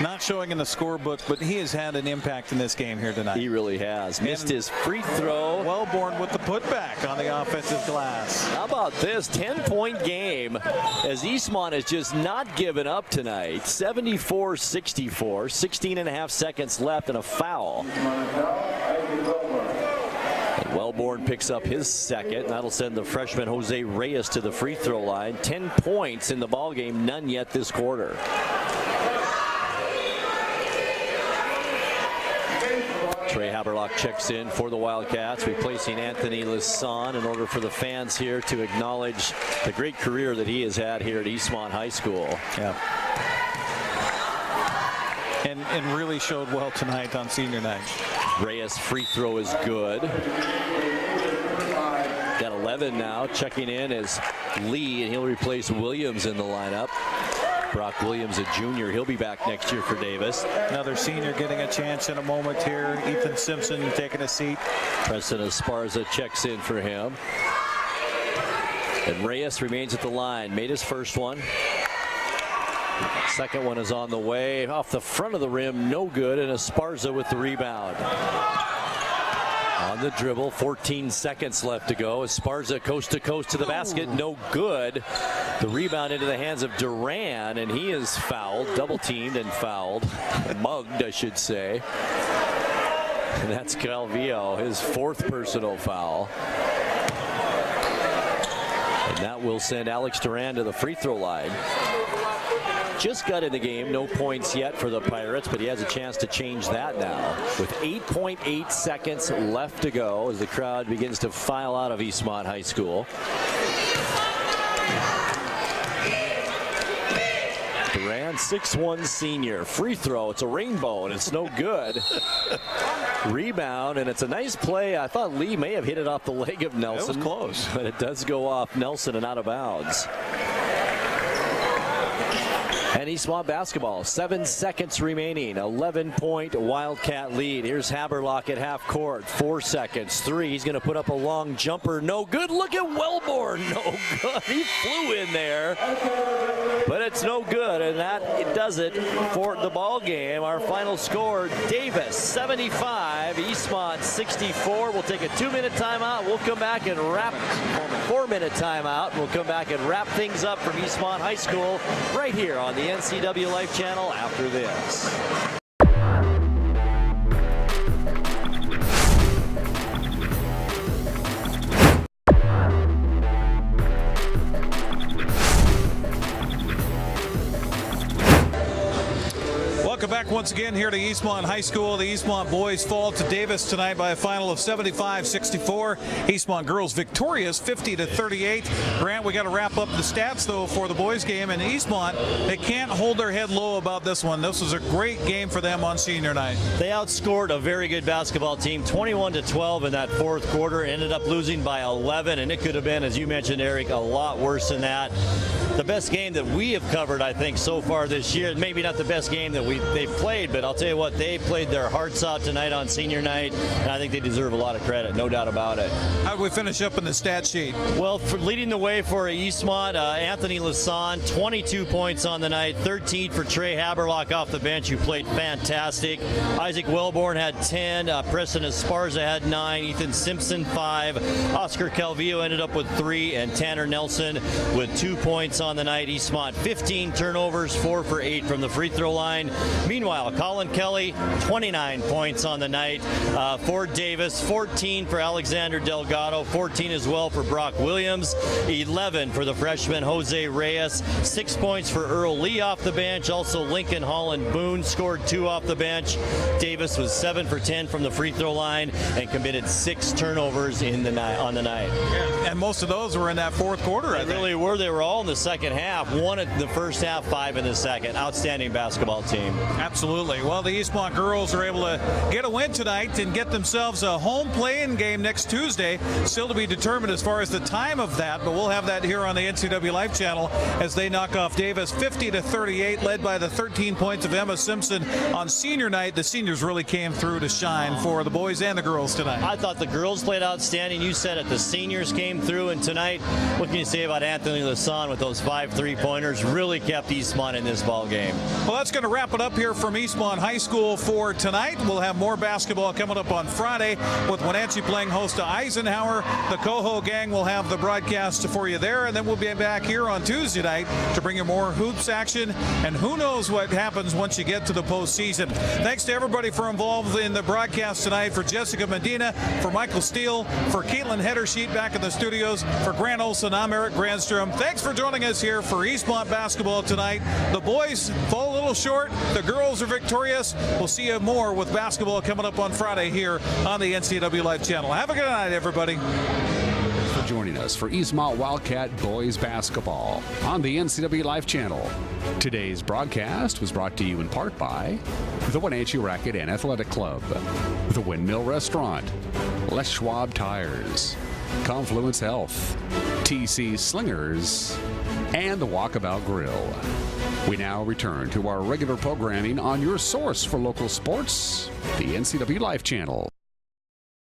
Not showing in the scorebook, but he has had an impact in this game here tonight. He really has. Missed his free throw. Wellborn with the putback on the offensive glass. How about this 10-point game as Eastmont has just not given up tonight. 74-64, 16 and a half seconds left and a foul. And Wellborn picks up his second. That'll send the freshman Jose Reyes to the free throw line. 10 points in the ballgame, none yet this quarter. Trey Haberlock checks in for the Wildcats, replacing Anthony Lassonde in order for the fans here to acknowledge the great career that he has had here at Eastmont High School. Yeah. and really showed well tonight on senior night. Reyes' free throw is good. Got 11 now. Checking in is Lee, and he'll replace Williams in the lineup. Brock Williams, a junior. He'll be back next year for Davis. Another senior getting a chance in a moment here. Ethan Simpson taking a seat. Preston Esparza checks in for him. And Reyes remains at the line. Made his first one. Second one is on the way. Off the front of the rim, no good. And Esparza with the rebound. On the dribble, 14 seconds left to go. Esparza coast to coast to the basket, no good. The rebound into the hands of Duran, and he is fouled, double teamed and fouled, mugged, I should say. And that's Calvillo, his fourth personal foul. And that will send Alex Duran to the free throw line. Just got in the game, no points yet for the Pirates, but he has a chance to change that now. With 8.8 seconds left to go as the crowd begins to file out of Eastmont High School. Duran, 6'1" senior. Free throw, it's a rainbow, and it's no good. Rebound, and it's a nice play. I thought Lee may have hit it off the leg of Nelson. It was close. But it does go off Nelson and out of bounds. And Eastmont basketball, 7 seconds remaining, 11-point Wildcat lead. Here's Haberlock at half court, 4 seconds, 3. He's going to put up a long jumper, no good. Look at Wellborn, no good. He flew in there, but it's no good, and that it does it for the ball game. Our final score: Davis 75, Eastmont 64. We'll take a 2-minute timeout. We'll come back and wrap. 4-minute timeout. We'll come back and wrap things up from Eastmont High School right here on the NCW Life Channel after this. Welcome back once again here to Eastmont High School. The Eastmont boys fall to Davis tonight by a final of 75-64. Eastmont girls victorious 50-38. Grant, we got to wrap up the stats though for the boys game, and Eastmont, they can't hold their head low about this one. This was a great game for them on senior night. They outscored a very good basketball team 21-12 in that fourth quarter. Ended up losing by 11, and it could have been, as you mentioned, Eric, a lot worse than that. The best game that we have covered, I think, so far this year. Maybe not the best game that they've played, but I'll tell you what, they played their hearts out tonight on senior night, and I think they deserve a lot of credit, no doubt about it. How did we finish up in the stat sheet? Well, for leading the way for Eastmont, Anthony Lasan, 22 points on the night, 13 for Trey Haberlock off the bench, who played fantastic. Isaac Wellborn had 10, Preston Esparza had 9, Ethan Simpson 5, Oscar Calvillo ended up with 3, and Tanner Nelson with 2 points on the night. Eastmont 15 turnovers, 4 for 8 from the free throw line. Meanwhile, Colin Kelly, 29 points on the night for Davis, 14 for Alexander Delgado, 14 as well for Brock Williams, 11 for the freshman Jose Reyes, 6 points for Earl Lee off the bench. Also Lincoln Holland Boone scored 2 off the bench. Davis was 7 for 10 from the free throw line and committed 6 turnovers on the night. And most of those were in that fourth quarter, I think. They really were. They were all in the second half. 1 in the first half, 5 in the second. Outstanding basketball team. Absolutely. Well, the Eastmont girls are able to get a win tonight and get themselves a home play-in game next Tuesday. Still to be determined as far as the time of that, but we'll have that here on the NCW Life Channel as they knock off Davis 50-38, led by the 13 points of Emma Simpson on senior night. The seniors really came through to shine for the boys and the girls tonight. I thought the girls played outstanding. You said it. The seniors came through, and tonight, what can you say about Anthony Lasan with those 5 3-pointers? Really kept Eastmont in this ball game. Well, that's going to wrap it up here from Eastmont High School for tonight. We'll have more basketball coming up on Friday with Wenatchee playing host to Eisenhower. The Coho gang will have the broadcast for you there, and then we'll be back here on Tuesday night to bring you more hoops action, and who knows what happens once you get to the postseason. Thanks to everybody for involved in the broadcast tonight. For Jessica Medina, for Michael Steele, for Caitlin Hedersheet back in the studios, for Grant Olson, I'm Eric Grandstrom. Thanks for joining us here for Eastmont basketball tonight. The boys fall a little short. The girls are victorious. We'll see you more with basketball coming up on Friday here on the NCW Live Channel. Have a good night, everybody. joining us for Eastmont Wildcat Boys Basketball on the NCW Life Channel. Today's broadcast was brought to you in part by the Wenatchee Racket and Athletic Club, the Windmill Restaurant, Les Schwab Tires, Confluence Health, TC Slingers, and the Walkabout Grill. We now return to our regular programming on your source for local sports, the NCW Life Channel.